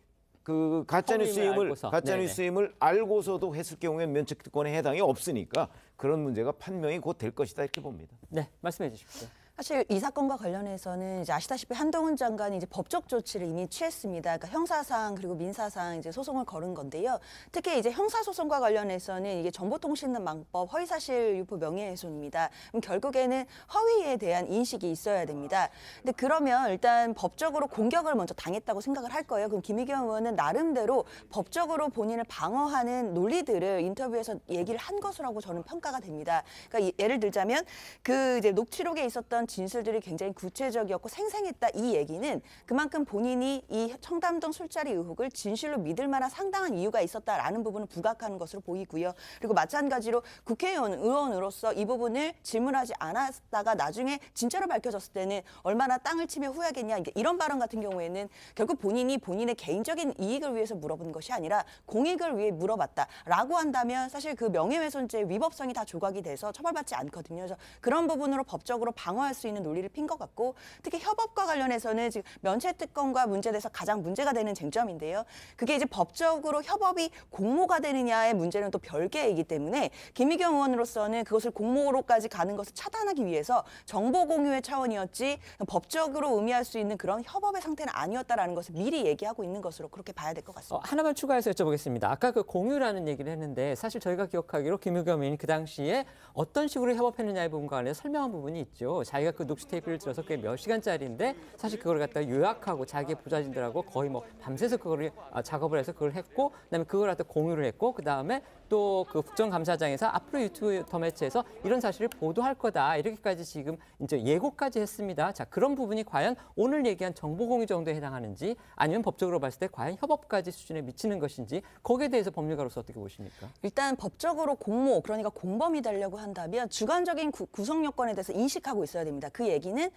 그 가짜뉴스임을 알고서도 했을 경우에 면책특권에 해당이 없으니까 그런 문제가 판명이 곧 될 것이다 이렇게 봅니다. 네, 말씀해 주십시오. 사실 이 사건과 관련해서는 이제 아시다시피 한동훈 장관이 이제 법적 조치를 이미 취했습니다. 그러니까 형사상 그리고 민사상 이제 소송을 걸은 건데요. 특히 이제 형사 소송과 관련해서는 이게 정보통신망법 허위사실 유포 명예훼손입니다. 그럼 결국에는 허위에 대한 인식이 있어야 됩니다. 근데 그러면 일단 법적으로 공격을 먼저 당했다고 생각을 할 거예요. 그럼 김의겸 의원은 나름대로 법적으로 본인을 방어하는 논리들을 인터뷰에서 얘기를 한 것이라고 저는 평가가 됩니다. 그러니까 예를 들자면 그 이제 녹취록에 있었던 진술들이 굉장히 구체적이었고 생생했다 이 얘기는 그만큼 본인이 이 청담동 술자리 의혹을 진실로 믿을 만한 상당한 이유가 있었다라는 부분을 부각하는 것으로 보이고요. 그리고 마찬가지로 의원으로서 이 부분을 질문하지 않았다가 나중에 진짜로 밝혀졌을 때는 얼마나 땅을 치며 후회하겠냐 이런 발언 같은 경우에는 결국 본인이 본인의 개인적인 이익을 위해서 물어본 것이 아니라 공익을 위해 물어봤다라고 한다면 사실 그 명예훼손죄 위법성이 다 조각이 돼서 처벌받지 않거든요. 그래서 그런 부분으로 법적으로 방어할 수 있는 논리를 핀 것 같고 특히 협업과 관련해서는 지금 면책특권과 문제돼서 가장 문제가 되는 쟁점인데요. 그게 이제 법적으로 협업이 공모가 되느냐의 문제는 또 별개이기 때문에 김의겸 의원으로서는 그것을 공모로까지 가는 것을 차단하기 위해서 정보 공유의 차원이었지 법적으로 의미할 수 있는 그런 협업의 상태는 아니었다라는 것을 미리 얘기하고 있는 것으로 그렇게 봐야 될 것 같습니다. 하나만 추가해서 여쭤보겠습니다. 아까 그 공유라는 얘기를 했는데 사실 저희가 기억하기로 김의겸 의원이 그 당시에 어떤 식으로 협업했느냐의 부분과 관련해서 설명한 부분이 있죠. 자기가 그 녹취 테이프를 들어서 그게 몇 시간짜리인데 사실 그걸 갖다가 요약하고 자기 보좌진들하고 거의 뭐 밤새서 그거를 작업을 해서 그걸 했고 그다음에 그걸 갖다 공유를 했고 그다음에 또 그 국정감사장에서 앞으로 유튜브 더 매체에서 이런 사실을 보도할 거다 이렇게까지 지금 이제 예고까지 했습니다. 자, 그런 부분이 과연 오늘 얘기한 정보 공유 정도에 해당하는지 아니면 법적으로 봤을 때 과연 협업까지 수준에 미치는 것인지 거기에 대해서 법률가로서 어떻게 보십니까? 일단 법적으로 공모 그러니까 공범이 되려고 한다면 주관적인 구성 요건에 대해서 인식하고 있어야 됩니다. 그 얘기는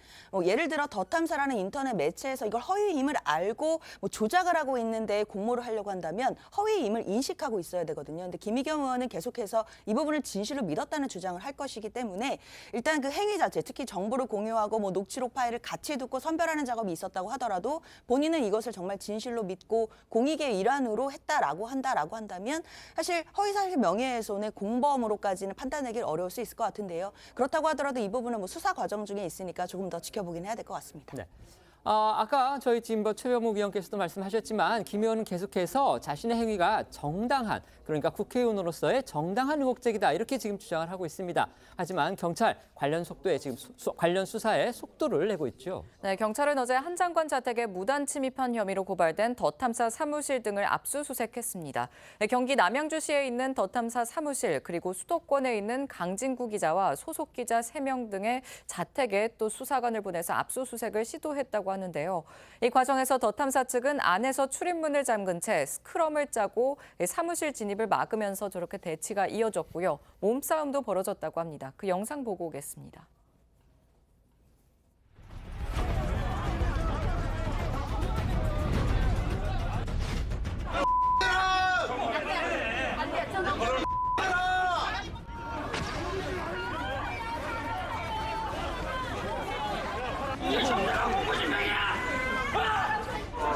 예를 들어 더 탐사라는 인터넷 매체에서 이걸 허위임을 알고 조작을 하고 있는데 공모를 하려고 한다면 허위임을 인식하고 있어야 되거든요. 근데 김의겸 의원은 계속해서 이 부분을 진실로 믿었다는 주장을 할 것이기 때문에 일단 그 행위 자체 특히 정보를 공유하고 녹취록 파일을 같이 듣고 선별하는 작업이 있었다고 하더라도 본인은 이것을 정말 진실로 믿고 공익의 일환으로 했다라고 한다면 사실 허위사실 명예훼손의 공범으로까지는 판단하기 어려울 수 있을 것 같은데요. 그렇다고 하더라도 이 부분은 수사 과정 과정 중에 있으니까 조금 더 지켜보긴 해야 될 것 같습니다. 네. 아까 저희 지금 최병욱 위원께서도 말씀하셨지만 김 의원은 계속해서 자신의 행위가 정당한, 그러니까 국회의원으로서의 정당한 의혹적이다 이렇게 지금 주장을 하고 있습니다. 하지만 경찰 관련 속도에 지금 관련 수사에 속도를 내고 있죠. 네, 경찰은 어제 한 장관 자택에 무단 침입한 혐의로 고발된 더 탐사 사무실 등을 압수수색했습니다. 네, 경기 남양주시에 있는 더 탐사 사무실 그리고 수도권에 있는 강진구 기자와 소속 기자 3명 등의 자택에 또 수사관을 보내서 압수수색을 시도했다고 하는데요. 이 과정에서 더 탐사 측은 안에서 출입문을 잠근 채 스크럼을 짜고 사무실 진입을 막으면서 저렇게 대치가 이어졌고요. 몸싸움도 벌어졌다고 합니다. 그 영상 보고 오겠습니다.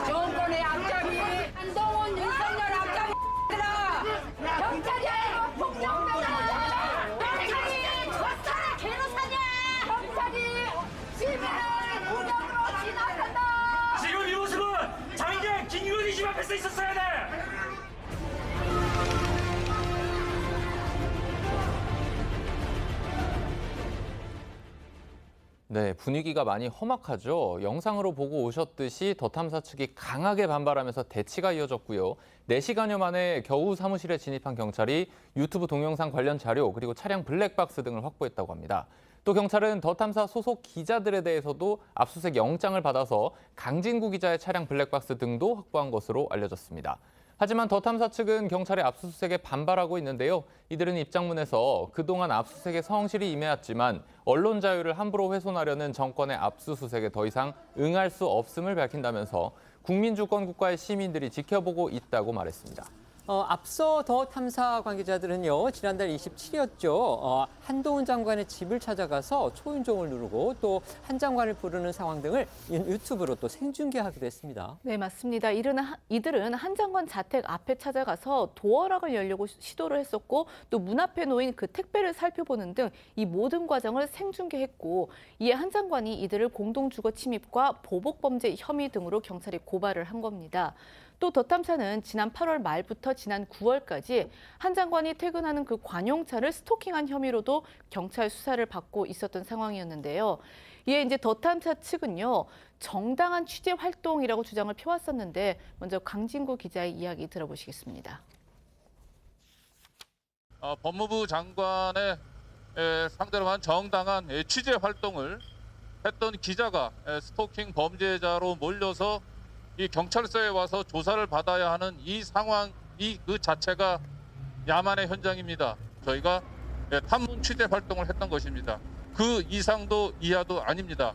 정권의 앞잡이 한동훈 윤석열 앞잡이들아 경찰이 폭정당하자 경찰이 줬다 개노사냐 경찰이 시민을 무력으로 진압한다. 지금 이 모습은 장경 김유리 집 앞에서 있었어야 돼. 네, 분위기가 많이 험악하죠. 영상으로 보고 오셨듯이 더 탐사 측이 강하게 반발하면서 대치가 이어졌고요. 4시간여 만에 겨우 사무실에 진입한 경찰이 유튜브 동영상 관련 자료 그리고 차량 블랙박스 등을 확보했다고 합니다. 또 경찰은 더 탐사 소속 기자들에 대해서도 압수수색 영장을 받아서 강진구 기자의 차량 블랙박스 등도 확보한 것으로 알려졌습니다. 하지만 더 탐사 측은 경찰의 압수수색에 반발하고 있는데요. 이들은 입장문에서 그동안 압수수색에 성실히 임해왔지만 언론 자유를 함부로 훼손하려는 정권의 압수수색에 더 이상 응할 수 없음을 밝힌다면서 국민주권 국가의 시민들이 지켜보고 있다고 말했습니다. 앞서 더 탐사 관계자들은요, 지난달 27일이었죠. 한동훈 장관의 집을 찾아가서 초인종을 누르고 또 한 장관을 부르는 상황 등을 유튜브로 또 생중계하기도 했습니다. 네, 맞습니다. 이들은 한 장관 자택 앞에 찾아가서 도어락을 열려고 시도를 했었고 또 문 앞에 놓인 그 택배를 살펴보는 등 이 모든 과정을 생중계했고 이에 한 장관이 이들을 공동주거 침입과 보복범죄 혐의 등으로 경찰이 고발을 한 겁니다. 또 더 탐사는 지난 8월 말부터 지난 9월까지 한 장관이 퇴근하는 그 관용차를 스토킹한 혐의로도 경찰 수사를 받고 있었던 상황이었는데요. 이에 이제 더 탐사 측은요, 정당한 취재 활동이라고 주장을 펴왔었는데 먼저 강진구 기자의 이야기 들어보시겠습니다. 법무부 장관의 상대로 한 정당한 취재 활동을 했던 기자가 스토킹 범죄자로 몰려서 이 경찰서에 와서 조사를 받아야 하는 이 상황, 그 자체가 야만의 현장입니다. 저희가 탐문 취재 활동을 했던 것입니다. 그 이상도 이하도 아닙니다.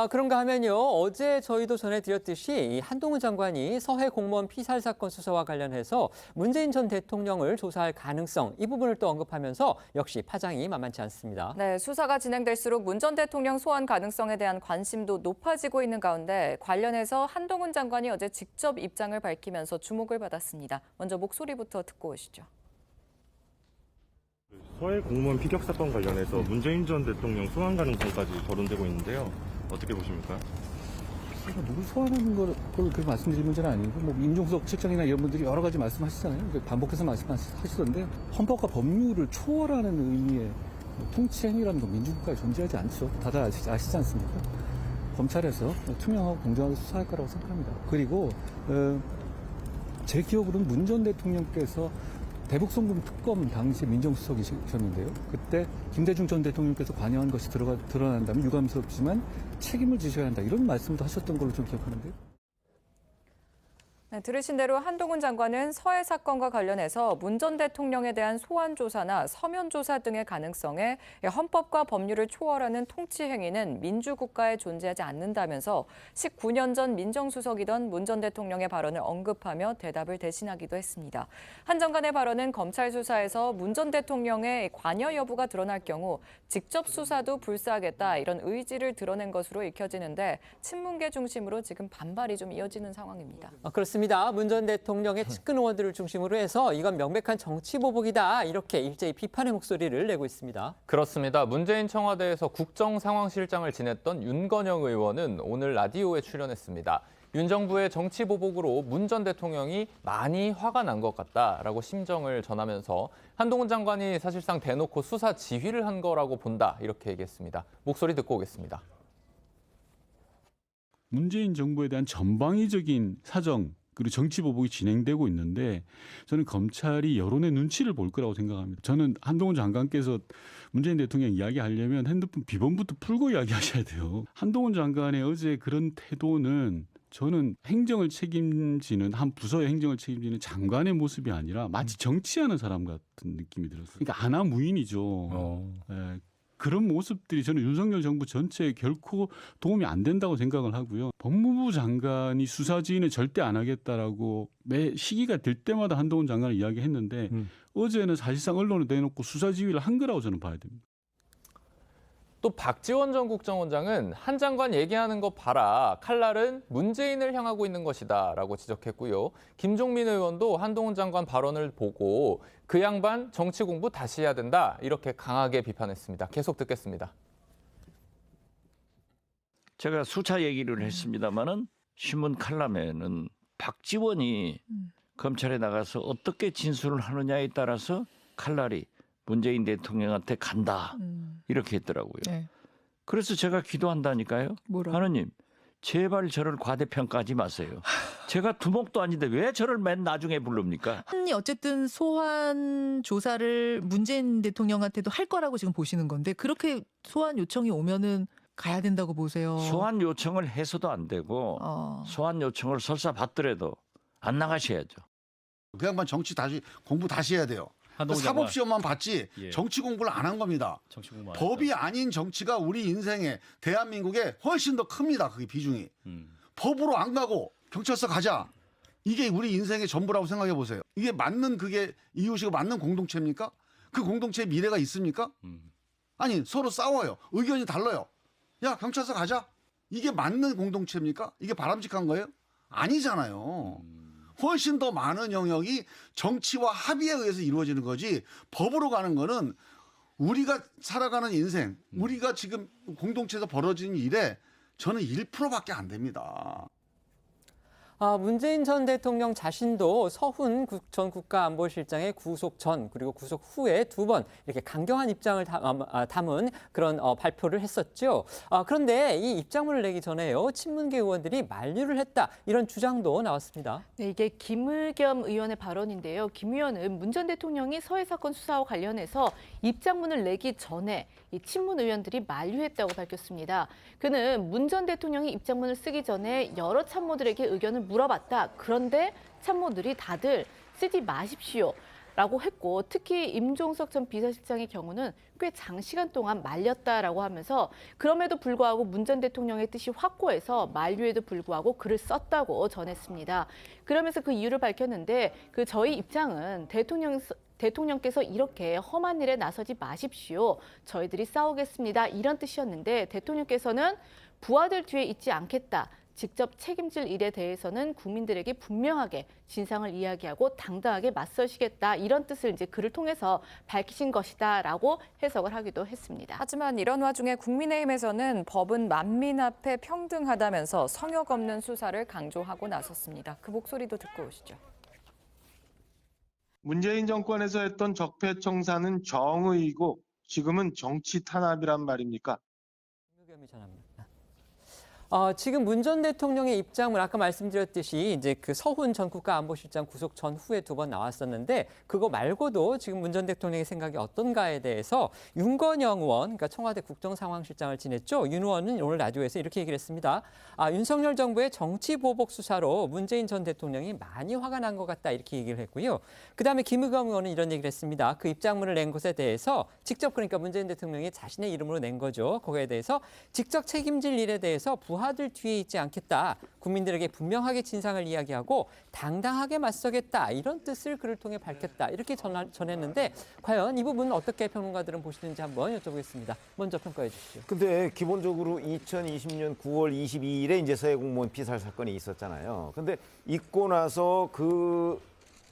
그런가 하면요, 어제 저희도 전해드렸듯이 한동훈 장관이 서해 공무원 피살 사건 수사와 관련해서 문재인 전 대통령을 조사할 가능성, 이 부분을 또 언급하면서 역시 파장이 만만치 않습니다. 네, 수사가 진행될수록 문 전 대통령 소환 가능성에 대한 관심도 높아지고 있는 가운데 관련해서 한동훈 장관이 어제 직접 입장을 밝히면서 주목을 받았습니다. 먼저 목소리부터 듣고 오시죠. 서해 공무원 피격 사건 관련해서 문재인 전 대통령 소환 가능성까지 거론되고 있는데요. 어떻게 보십니까? 제가 누굴 소환하는 걸 그렇게 말씀드릴 문제는 아니고 뭐 임종석 실장이나 이런 분들이 여러 가지 말씀하시잖아요. 반복해서 말씀하시던데 헌법과 법률을 초월하는 의미의 통치 행위라는 건 민주국가에 존재하지 않죠. 다들 아시지 않습니까? 검찰에서 투명하고 공정하게 수사할 거라고 생각합니다. 그리고 제 기억으로는 문 전 대통령께서 대북송금 특검 당시 민정수석이셨는데요. 그때 김대중 전 대통령께서 관여한 것이 드러난다면 유감스럽지만 책임을 지셔야 한다. 이런 말씀도 하셨던 걸로 좀 기억하는데요. 네, 들으신 대로 한동훈 장관은 서해 사건과 관련해서 문 전 대통령에 대한 소환 조사나 서면 조사 등의 가능성에 헌법과 법률을 초월하는 통치 행위는 민주국가에 존재하지 않는다면서 19년 전 민정수석이던 문 전 대통령의 발언을 언급하며 대답을 대신하기도 했습니다. 한 장관의 발언은 검찰 수사에서 문 전 대통령의 관여 여부가 드러날 경우 직접 수사도 불사하겠다 이런 의지를 드러낸 것으로 읽혀지는데 친문계 중심으로 지금 반발이 좀 이어지는 상황입니다. 그렇습니다. 그렇습니다. 문 전 대통령의 측근 의원들을 중심으로 해서 이건 명백한 정치 보복이다. 이렇게 일제히 비판의 목소리를 내고 있습니다. 그렇습니다. 문재인 청와대에서 국정상황실장을 지냈던 윤건영 의원은 오늘 라디오에 출연했습니다. 윤 정부의 정치 보복으로 문 전 대통령이 많이 화가 난 것 같다라고 심정을 전하면서 한동훈 장관이 사실상 대놓고 수사 지휘를 한 거라고 본다 이렇게 얘기했습니다. 목소리 듣고 오겠습니다. 문재인 정부에 대한 전방위적인 사정 그리고 정치 보복이 진행되고 있는데 저는 검찰이 여론의 눈치를 볼 거라고 생각합니다. 저는 한동훈 장관께서 문재인 대통령 이야기하려면 핸드폰 비번부터 풀고 이야기하셔야 돼요. 한동훈 장관의 어제 그런 태도는 저는 행정을 책임지는 한 부서의 행정을 책임지는 장관의 모습이 아니라 마치 정치하는 사람 같은 느낌이 들었어요. 그러니까 아나무인이죠. 네. 그런 모습들이 저는 윤석열 정부 전체에 결코 도움이 안 된다고 생각을 하고요. 법무부 장관이 수사지휘는 절대 안 하겠다라고 매 시기가 될 때마다 한동훈 장관을 이야기했는데 어제는 사실상 언론에 내놓고 수사지휘를 한 거라고 저는 봐야 됩니다. 또 박지원 전 국정원장은 한 장관 얘기하는 거 봐라. 칼날은 문재인을 향하고 있는 것이다 라고 지적했고요. 김종민 의원도 한동훈 장관 발언을 보고 그 양반 정치 공부 다시 해야 된다 이렇게 강하게 비판했습니다. 계속 듣겠습니다. 제가 수차 얘기를 했습니다마는 신문 칼럼에는 박지원이 검찰에 나가서 어떻게 진술을 하느냐에 따라서 칼날이 문재인 대통령한테 간다 이렇게 했더라고요. 네. 그래서 제가 기도한다니까요. 뭐라? 하느님 제발 저를 과대평가하지 마세요. 제가 두목도 아닌데 왜 저를 맨 나중에 부릅니까? 어쨌든 소환 조사를 문재인 대통령한테도 할 거라고 지금 보시는 건데 그렇게 소환 요청이 오면은 가야 된다고 보세요. 소환 요청을 해서도 안 되고 소환 요청을 설사 받더라도 안 나가셔야죠. 그 양반 정치 다시 공부 다시 해야 돼요. 사법 시험만 봤지 정치 공부를 안 한 겁니다. 법이 아닌 정치가 우리 인생에 대한민국에 훨씬 더 큽니다. 그게 비중이. 법으로 안 가고 경찰서 가자. 이게 우리 인생의 전부라고 생각해 보세요. 이게 맞는 그게 이웃이고 맞는 공동체입니까? 그 공동체에 미래가 있습니까? 아니 서로 싸워요. 의견이 달라요. 야 경찰서 가자. 이게 맞는 공동체입니까? 이게 바람직한 거예요? 아니잖아요. 훨씬 더 많은 영역이 정치와 합의에 의해서 이루어지는 거지 법으로 가는 거는 우리가 살아가는 인생, 우리가 지금 공동체에서 벌어지는 일에 저는 1%밖에 안 됩니다. 문재인 전 대통령 자신도 서훈 전 국가안보실장의 구속 전 그리고 구속 후에 두 번 이렇게 강경한 입장을 담은 그런 발표를 했었죠. 그런데 이 입장문을 내기 전에요. 친문계 의원들이 만류를 했다 이런 주장도 나왔습니다. 네, 이게 김의겸 의원의 발언인데요. 김 의원은 문 전 대통령이 서해 사건 수사와 관련해서 입장문을 내기 전에 이 친문 의원들이 만류했다고 밝혔습니다. 그는 문 전 대통령이 입장문을 쓰기 전에 여러 참모들에게 의견을 물어봤다. 그런데 참모들이 다들 쓰지 마십시오. 라고 했고 특히 임종석 전 비서실장의 경우는 꽤 장시간 동안 말렸다라고 하면서 그럼에도 불구하고 문 전 대통령의 뜻이 확고해서 만류에도 불구하고 글을 썼다고 전했습니다. 그러면서 그 이유를 밝혔는데 저희 입장은 대통령께서 이렇게 험한 일에 나서지 마십시오. 저희들이 싸우겠습니다. 이런 뜻이었는데 대통령께서는 부하들 뒤에 있지 않겠다. 직접 책임질 일에 대해서는 국민들에게 분명하게 진상을 이야기하고 당당하게 맞서시겠다. 이런 뜻을 이제 글을 통해서 밝히신 것이다라고 해석을 하기도 했습니다. 하지만 이런 와중에 국민의힘에서는 법은 만민 앞에 평등하다면서 성역 없는 수사를 강조하고 나섰습니다. 그 목소리도 듣고 오시죠. 문재인 정권에서 했던 적폐청산은 정의이고 지금은 정치 탄압이란 말입니까? 지금 문 전 대통령의 입장을 아까 말씀드렸듯이 이제 그 서훈 전 국가안보실장 구속 전후에 두 번 나왔었는데 그거 말고도 지금 문 전 대통령의 생각이 어떤가에 대해서 윤건영 의원, 그러니까 청와대 국정상황실장을 지냈죠. 윤 의원은 오늘 라디오에서 이렇게 얘기를 했습니다. 윤석열 정부의 정치 보복 수사로 문재인 전 대통령이 많이 화가 난 것 같다 이렇게 얘기를 했고요. 그다음에 김의겸 의원은 이런 얘기를 했습니다. 그 입장문을 낸 것에 대해서 직접 그러니까 문재인 대통령이 자신의 이름으로 낸 거죠. 거기에 대해서 직접 책임질 일에 대해서 부하들 뒤에 있지 않겠다. 국민들에게 분명하게 진상을 이야기하고 당당하게 맞서겠다. 이런 뜻을 글을 통해 밝혔다. 이렇게 전했는데 과연 이 부분은 어떻게 평론가들은 보시는지 한번 여쭤보겠습니다. 먼저 평가해 주시죠. 근데 기본적으로 2020년 9월 22일에 이제 서해 공무원 피살 사건이 있었잖아요. 근데 있고 나서 그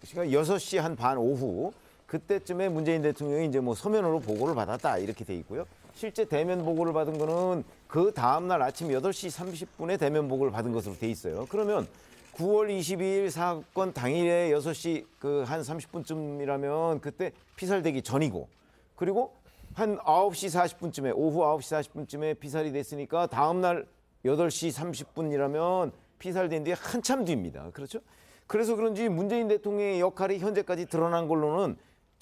시간 6시 한 반 오후 그때쯤에 문재인 대통령이 이제 뭐 서면으로 보고를 받았다 이렇게 돼 있고요. 실제 대면 보고를 받은 거는 그 다음 날 아침 8시 30분에 대면 보고를 받은 것으로 돼 있어요. 그러면 9월 22일 사건 당일에 6시 그 한 30분쯤이라면 그때 피살되기 전이고 그리고 한 9시 40분쯤에 오후 9시 40분쯤에 피살이 됐으니까 다음 날 8시 30분이라면 피살된 뒤에 한참 뒤입니다. 그렇죠? 그래서 그런지 문재인 대통령의 역할이 현재까지 드러난 걸로는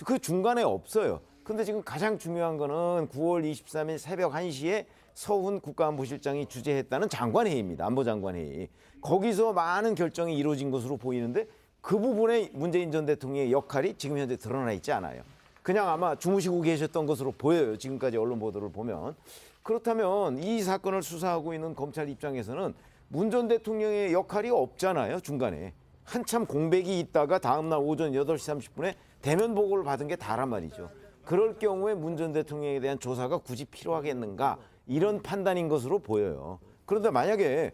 그 중간에 없어요. 근데 지금 가장 중요한 거는 9월 23일 새벽 1시에 서훈 국가안보실장이 주재했다는 장관회의입니다. 안보장관회의. 거기서 많은 결정이 이루어진 것으로 보이는데 그 부분에 문재인 전 대통령의 역할이 지금 현재 드러나 있지 않아요. 그냥 아마 주무시고 계셨던 것으로 보여요. 지금까지 언론 보도를 보면. 그렇다면 이 사건을 수사하고 있는 검찰 입장에서는 문 전 대통령의 역할이 없잖아요. 중간에. 한참 공백이 있다가 다음날 오전 8시 30분에 대면 보고를 받은 게 다란 말이죠. 그럴 경우에 문 전 대통령에 대한 조사가 굳이 필요하겠는가 이런 판단인 것으로 보여요. 그런데 만약에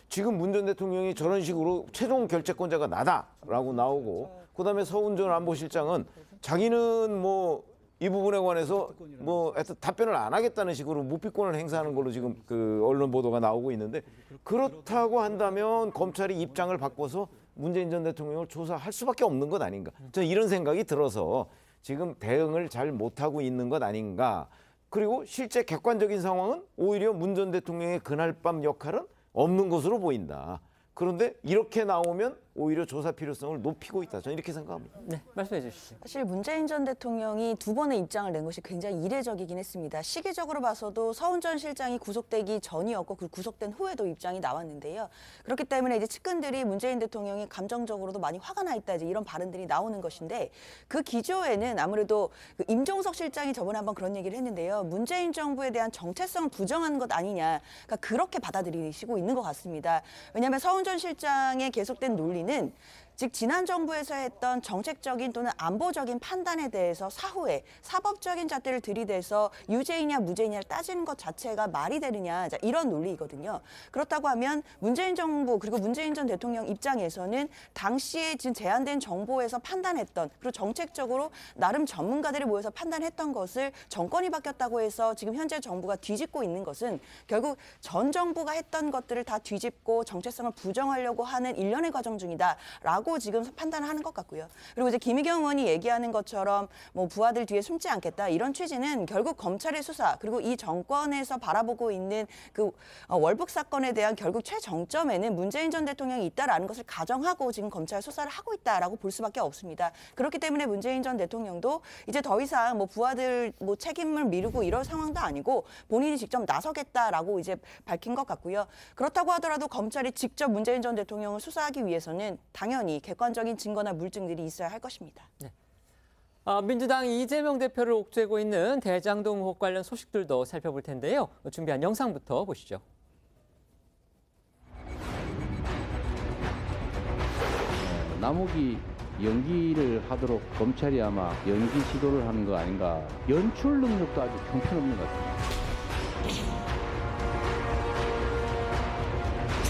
지금 문 전 대통령이 저런 식으로 최종 결재권자가 나다라고 나오고 그다음에 서훈 전 안보실장은 자기는 뭐 이 부분에 관해서 뭐 하여튼 답변을 안 하겠다는 식으로 무피권을 행사하는 걸로 지금 그 언론 보도가 나오고 있는데 그렇다고 한다면 검찰이 입장을 바꿔서 문재인 전 대통령을 조사할 수밖에 없는 것 아닌가. 저는 이런 생각이 들어서 지금 대응을 잘 못하고 있는 것 아닌가. 그리고 실제 객관적인 상황은 오히려 문 전 대통령의 그날 밤 역할은 없는 것으로 보인다. 그런데 이렇게 나오면 오히려 조사 필요성을 높이고 있다. 저는 이렇게 생각합니다. 네, 말씀해 주시죠. 사실 문재인 전 대통령이 두 번의 입장을 낸 것이 굉장히 이례적이긴 했습니다. 시기적으로 봐서도 서훈 전 실장이 구속되기 전이었고 그 구속된 후에도 입장이 나왔는데요. 그렇기 때문에 이제 측근들이 문재인 대통령이 감정적으로도 많이 화가 나 있다 이제 이런 발언들이 나오는 것인데 그 기조에는 아무래도 그 임종석 실장이 저번에 한번 그런 얘기를 했는데요. 문재인 정부에 대한 정체성을 부정한 것 아니냐. 그러니까 그렇게 받아들이시고 있는 것 같습니다. 왜냐하면 서훈 전 실장의 계속된 논리는 즉 지난 정부에서 했던 정책적인 또는 안보적인 판단에 대해서 사후에 사법적인 잣대를 들이대서 유죄이냐 무죄이냐를 따지는 것 자체가 말이 되느냐 이런 논리이거든요. 그렇다고 하면 문재인 정부 그리고 문재인 전 대통령 입장에서는 당시에 지금 제안된 정보에서 판단했던 그리고 정책적으로 나름 전문가들이 모여서 판단했던 것을 정권이 바뀌었다고 해서 지금 현재 정부가 뒤집고 있는 것은 결국 전 정부가 했던 것들을 다 뒤집고 정체성을 부정하려고 하는 일련의 과정 중이다라고 지금 판단을 하는 것 같고요. 그리고 이제 김의겸 의원이 얘기하는 것처럼 뭐 부하들 뒤에 숨지 않겠다 이런 취지는 결국 검찰의 수사 그리고 이 정권에서 바라보고 있는 그 월북 사건에 대한 결국 최정점에는 문재인 전 대통령이 있다라는 것을 가정하고 지금 검찰 수사를 하고 있다라고 볼 수밖에 없습니다. 그렇기 때문에 문재인 전 대통령도 이제 더 이상 뭐 부하들 뭐 책임을 미루고 이럴 상황도 아니고 본인이 직접 나서겠다라고 이제 밝힌 것 같고요. 그렇다고 하더라도 검찰이 직접 문재인 전 대통령을 수사하기 위해서는 당연히 객관적인 증거나 물증들이 있어야 할 것입니다. 네. 민주당 이재명 대표를 옥죄고 있는 대장동 의혹 관련 소식들도 살펴볼 텐데요. 준비한 영상부터 보시죠. 남욱이 연기를 하도록 검찰이 아마 연기 시도를 하는 거 아닌가. 연출 능력도 아주 형편없는 것 같습니다.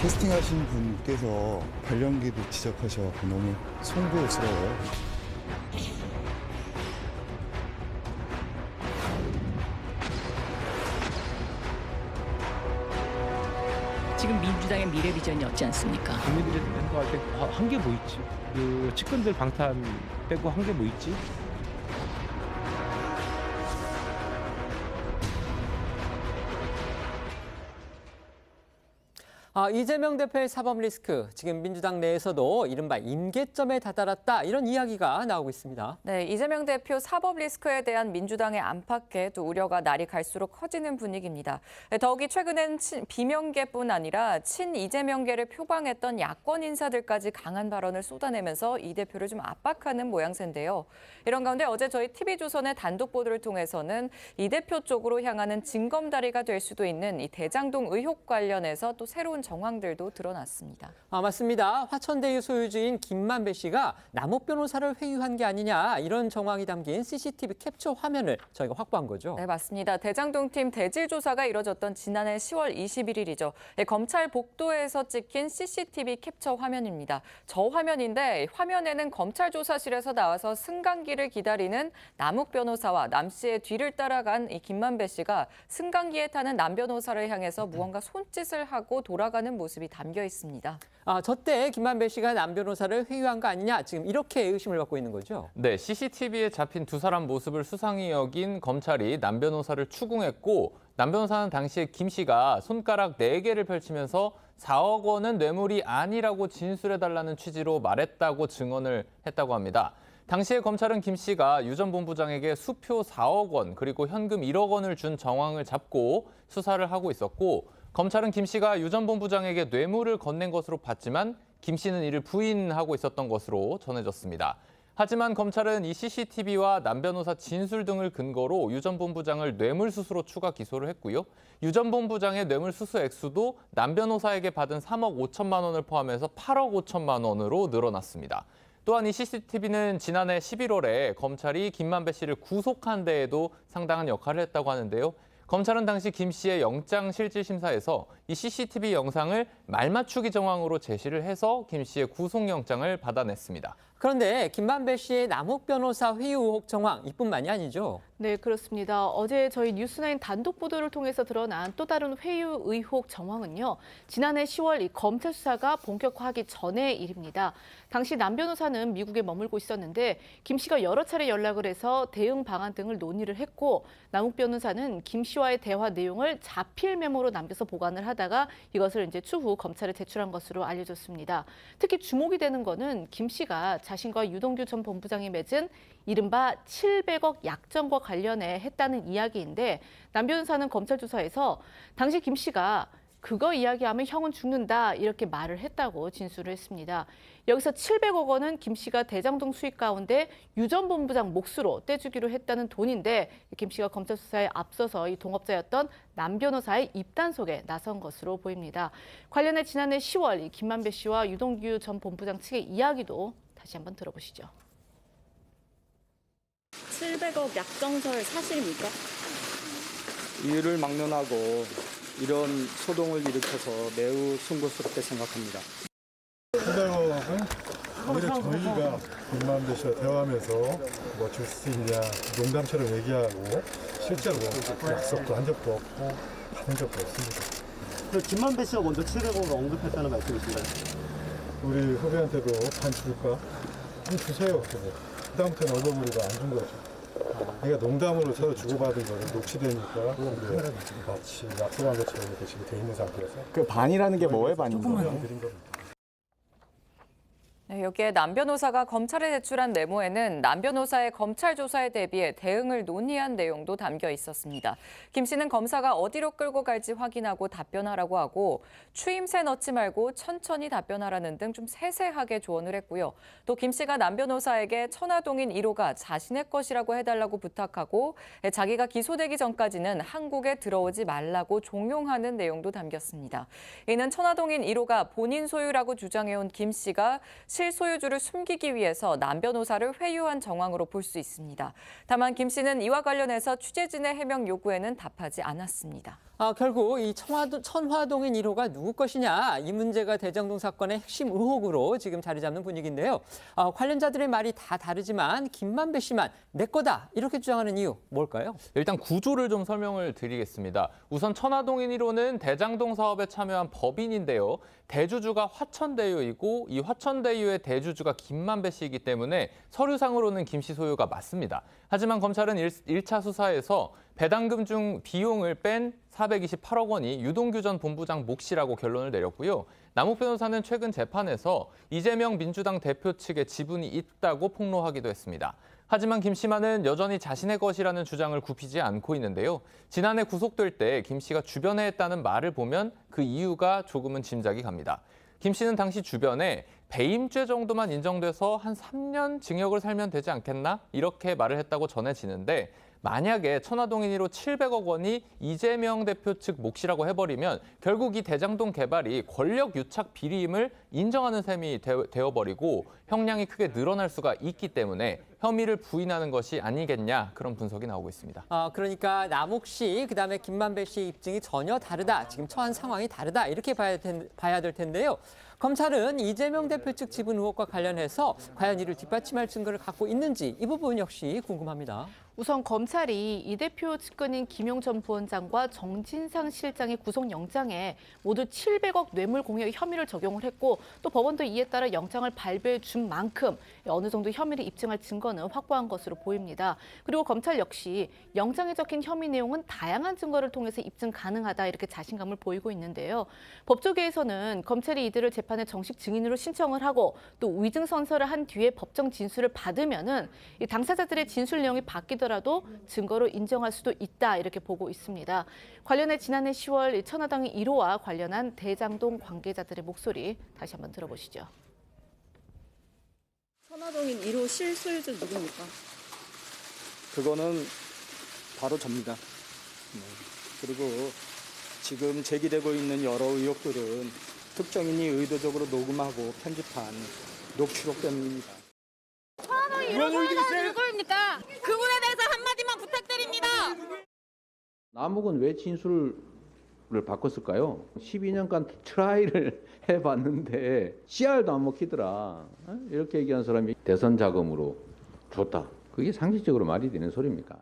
캐스팅하신 분께서 발령기도 지적하셔서 너무 송구스러워요. 지금 민주당의 미래 비전이 없지 않습니까? 국민들이 생각할 때 한 게 뭐 있지? 그 측근들 방탄 빼고 한 게 뭐 있지? 이재명 대표의 사법 리스크, 지금 민주당 내에서도 이른바 임계점에 다다랐다 이런 이야기가 나오고 있습니다. 네, 이재명 대표 사법 리스크에 대한 민주당의 안팎의 또 우려가 날이 갈수록 커지는 분위기입니다. 더욱이 최근엔 비명계뿐 아니라 친이재명계를 표방했던 야권 인사들까지 강한 발언을 쏟아내면서 이 대표를 좀 압박하는 모양새인데요. 이런 가운데 어제 저희 TV조선의 단독 보도를 통해서는 이 대표 쪽으로 향하는 징검다리가 될 수도 있는 이 대장동 의혹 관련해서 또 새로운 정황들도 드러났습니다. 맞습니다. 화천대유 소유주인 김만배 씨가 남욱 변호사를 회유한 게 아니냐 이런 정황이 담긴 CCTV 캡처 화면을 저희가 확보한 거죠. 네, 맞습니다. 대장동팀 대질 조사가 이뤄졌던 지난해 10월 21일이죠. 검찰 복도에서 찍힌 CCTV 캡처 화면입니다. 저 화면인데 화면에는 검찰 조사실에서 나와서 승강기를 기다리는 남욱 변호사와 남 씨의 뒤를 따라간 이 김만배 씨가 승강기에 타는 남 변호사를 향해서 무언가 손짓을 하고 돌아가는 모습이 담겨 있습니다. 저때 김만배 씨가 남 변호사를 회유한 거 아니냐 지금 이렇게 의심을 받고 있는 거죠. 네, CCTV에 잡힌 두 사람 모습을 수상히 여긴 검찰이 남 변호사를 추궁했고 남 변호사는 당시에 김 씨가 손가락 4개를 펼치면서 4억 원은 뇌물이 아니라고 진술해달라는 취지로 말했다고 증언을 했다고 합니다. 당시에 검찰은 김 씨가 유 전 본부장에게 수표 4억 원 그리고 현금 1억 원을 준 정황을 잡고 수사를 하고 있었고 검찰은 김 씨가 유 전 본부장에게 뇌물을 건넨 것으로 봤지만 김 씨는 이를 부인하고 있었던 것으로 전해졌습니다. 하지만 검찰은 이 CCTV와 남 변호사 진술 등을 근거로 유 전 본부장을 뇌물수수로 추가 기소를 했고요. 유 전 본부장의 뇌물수수 액수도 남 변호사에게 받은 3억 5천만 원을 포함해서 8억 5천만 원으로 늘어났습니다. 또한 이 CCTV는 지난해 11월에 검찰이 김만배 씨를 구속한 데에도 상당한 역할을 했다고 하는데요. 검찰은 당시 김 씨의 영장실질심사에서 이 CCTV 영상을 말맞추기 정황으로 제시를 해서 김 씨의 구속영장을 받아냈습니다. 그런데 김만배 씨의 남욱 변호사 회유 의혹 정황 이뿐만이 아니죠. 네, 그렇습니다. 어제 저희 뉴스나인 단독 보도를 통해서 드러난 또 다른 회유 의혹 정황은요. 지난해 10월 이 검찰 수사가 본격화하기 전의 일입니다. 당시 남 변호사는 미국에 머물고 있었는데 김 씨가 여러 차례 연락을 해서 대응 방안 등을 논의를 했고 남욱 변호사는 김 씨와의 대화 내용을 자필 메모로 남겨서 보관을 하다가 이것을 이제 추후 검찰에 제출한 것으로 알려졌습니다. 특히 주목이 되는 거는 김 씨가 자신과 유동규 전 본부장이 맺은 이른바 700억 약정과 관련해 했다는 이야기인데 남 변호사는 검찰 조사에서 당시 김 씨가 그거 이야기하면 형은 죽는다 이렇게 말을 했다고 진술을 했습니다. 여기서 700억 원은 김 씨가 대장동 수익 가운데 유 전 본부장 몫으로 떼주기로 했다는 돈인데 김 씨가 검찰 수사에 앞서서 이 동업자였던 남 변호사의 입단속에 나선 것으로 보입니다. 관련해 지난해 10월 이 김만배 씨와 유동규 전 본부장 측의 이야기도 다시 한번 들어보시죠. 700억 약정설 사실입니까? 이유를 막론하고 이런 소동을 일으켜서 매우 송구스럽게 생각합니다. 700억은 오히려 저희가 김만배 씨와 대화하면서 뭐 줄 수 있냐 농담처럼 얘기하고 실제로 약속도 한 적도 없고 받은 적도 없습니다. 김만배 씨가 먼저 700억을 언급했다는 말씀이신가요? 우리 후배한테도 반 줄까? 한 주세요. 그다음부터는 얻어버리고 안 준 거죠. 그러니까 농담으로 서로 주고받은 거를 녹취되니까 마치 약속한 것처럼 이렇게 지금 돼 있는 상태에서. 그 반이라는 게 뭐의 반인가요? 네, 여기에 남 변호사가 검찰에 제출한 메모에는 남 변호사의 검찰 조사에 대비해 대응을 논의한 내용도 담겨 있었습니다. 김 씨는 검사가 어디로 끌고 갈지 확인하고 답변하라고 하고 추임새 넣지 말고 천천히 답변하라는 등 좀 세세하게 조언을 했고요. 또 김 씨가 남 변호사에게 천화동인 1호가 자신의 것이라고 해달라고 부탁하고 자기가 기소되기 전까지는 한국에 들어오지 말라고 종용하는 내용도 담겼습니다. 이는 천화동인 1호가 본인 소유라고 주장해온 김 씨가 실소유주를 숨기기 위해서 남 변호사를 회유한 정황으로 볼 수 있습니다. 다만 김 씨는 이와 관련해서 취재진의 해명 요구에는 답하지 않았습니다. 결국 이 천화동인 1호가 누구 것이냐 이 문제가 대장동 사건의 핵심 의혹으로 지금 자리 잡는 분위기인데요. 관련자들의 말이 다 다르지만 김만배 씨만 내 거다 이렇게 주장하는 이유 뭘까요? 일단 구조를 좀 설명을 드리겠습니다. 우선 천화동인 1호는 대장동 사업에 참여한 법인인데요. 대주주가 화천대유이고 이 화천대유의 혐의의 대주주가 김만배 씨이기 때문에 서류상으로는 김 씨 소유가 맞습니다. 하지만 검찰은 1차 수사에서 배당금 중 비용을 뺀 428억 원이 유동규 전 본부장 몫이라고 결론을 내렸고요. 남욱 변호사는 최근 재판에서 이재명 민주당 대표 측의 지분이 있다고 폭로하기도 했습니다. 하지만 김 씨만은 여전히 자신의 것이라는 주장을 굽히지 않고 있는데요. 지난해 구속될 때 김 씨가 주변에 했다는 말을 보면 그 이유가 조금은 짐작이 갑니다. 김 씨는 당시 주변에 배임죄 정도만 인정돼서 한 3년 징역을 살면 되지 않겠나? 이렇게 말을 했다고 전해지는데 만약에 천화동인으로 700억 원이 이재명 대표 측 몫이라고 해버리면 결국 이 대장동 개발이 권력 유착 비리임을 인정하는 셈이 되어버리고 형량이 크게 늘어날 수가 있기 때문에 혐의를 부인하는 것이 아니겠냐 그런 분석이 나오고 있습니다. 그러니까 남욱 씨, 그다음에 김만배 씨 입증이 전혀 다르다. 지금 처한 상황이 다르다. 이렇게 봐야 될 텐데요. 검찰은 이재명 대표 측 지분 의혹과 관련해서 과연 이를 뒷받침할 증거를 갖고 있는지 이 부분 역시 궁금합니다. 우선 검찰이 이 대표 측근인 김용 전 부원장과 정진상 실장의 구속영장에 모두 700억 뇌물 공여 혐의를 적용을 했고 또 법원도 이에 따라 영장을 발부해 준 만큼 어느 정도 혐의를 입증할 증거는 확보한 것으로 보입니다. 그리고 검찰 역시 영장에 적힌 혐의 내용은 다양한 증거를 통해서 입증 가능하다 이렇게 자신감을 보이고 있는데요. 법조계에서는 검찰이 이들을 재판에 정식 증인으로 신청을 하고 또 위증 선서를 한 뒤에 법정 진술을 받으면은 이 당사자들의 진술 내용이 바뀌더라도 증거로 인정할 수도 있다 이렇게 보고 있습니다. 관련해 지난해 10월 천화동인 1호와 관련한 대장동 관계자들의 목소리 다시 한번 들어보시죠. 천화동인 1호 실소유주 누굽니까? 그거는 바로 접니다. 그리고 지금 제기되고 있는 여러 의혹들은 특정인이 의도적으로 녹음하고 편집한 녹취록 때문입니다. 천화동인 1호 소유자는 누구입니까? 그분에 대해서 한마디만 부탁드립니다. 남욱은 왜 진술을 바꿨을까요? 12년간 트라이를 해봤는데 CR도 안 먹히더라. 이렇게 얘기한 사람이 대선 자금으로 줬다. 그게 상식적으로 말이 되는 소리입니까?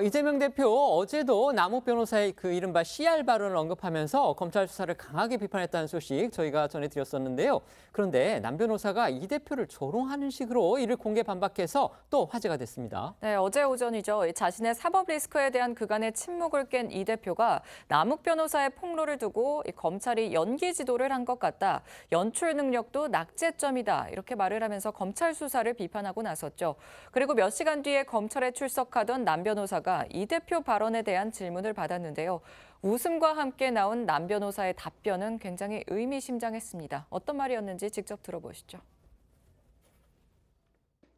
이재명 대표 어제도 남욱 변호사의 그 이른바 CR 발언을 언급하면서 검찰 수사를 강하게 비판했다는 소식 저희가 전해드렸었는데요. 그런데 남 변호사가 이 대표를 조롱하는 식으로 이를 공개 반박해서 또 화제가 됐습니다. 네, 어제 오전이죠. 자신의 사법 리스크에 대한 그간의 침묵을 깬 이 대표가 남욱 변호사의 폭로를 두고 검찰이 연기 지도를 한 것 같다. 연출 능력도 낙제점이다. 이렇게 말을 하면서 검찰 수사를 비판하고 나섰죠. 그리고 몇 시간 뒤에 검찰에 출석하던 남 변호사가 이 대표 발언에 대한 질문을 받았는데요. 웃음과 함께 나온 남 변호사의 답변은 굉장히 의미심장했습니다. 어떤 말이었는지 직접 들어보시죠.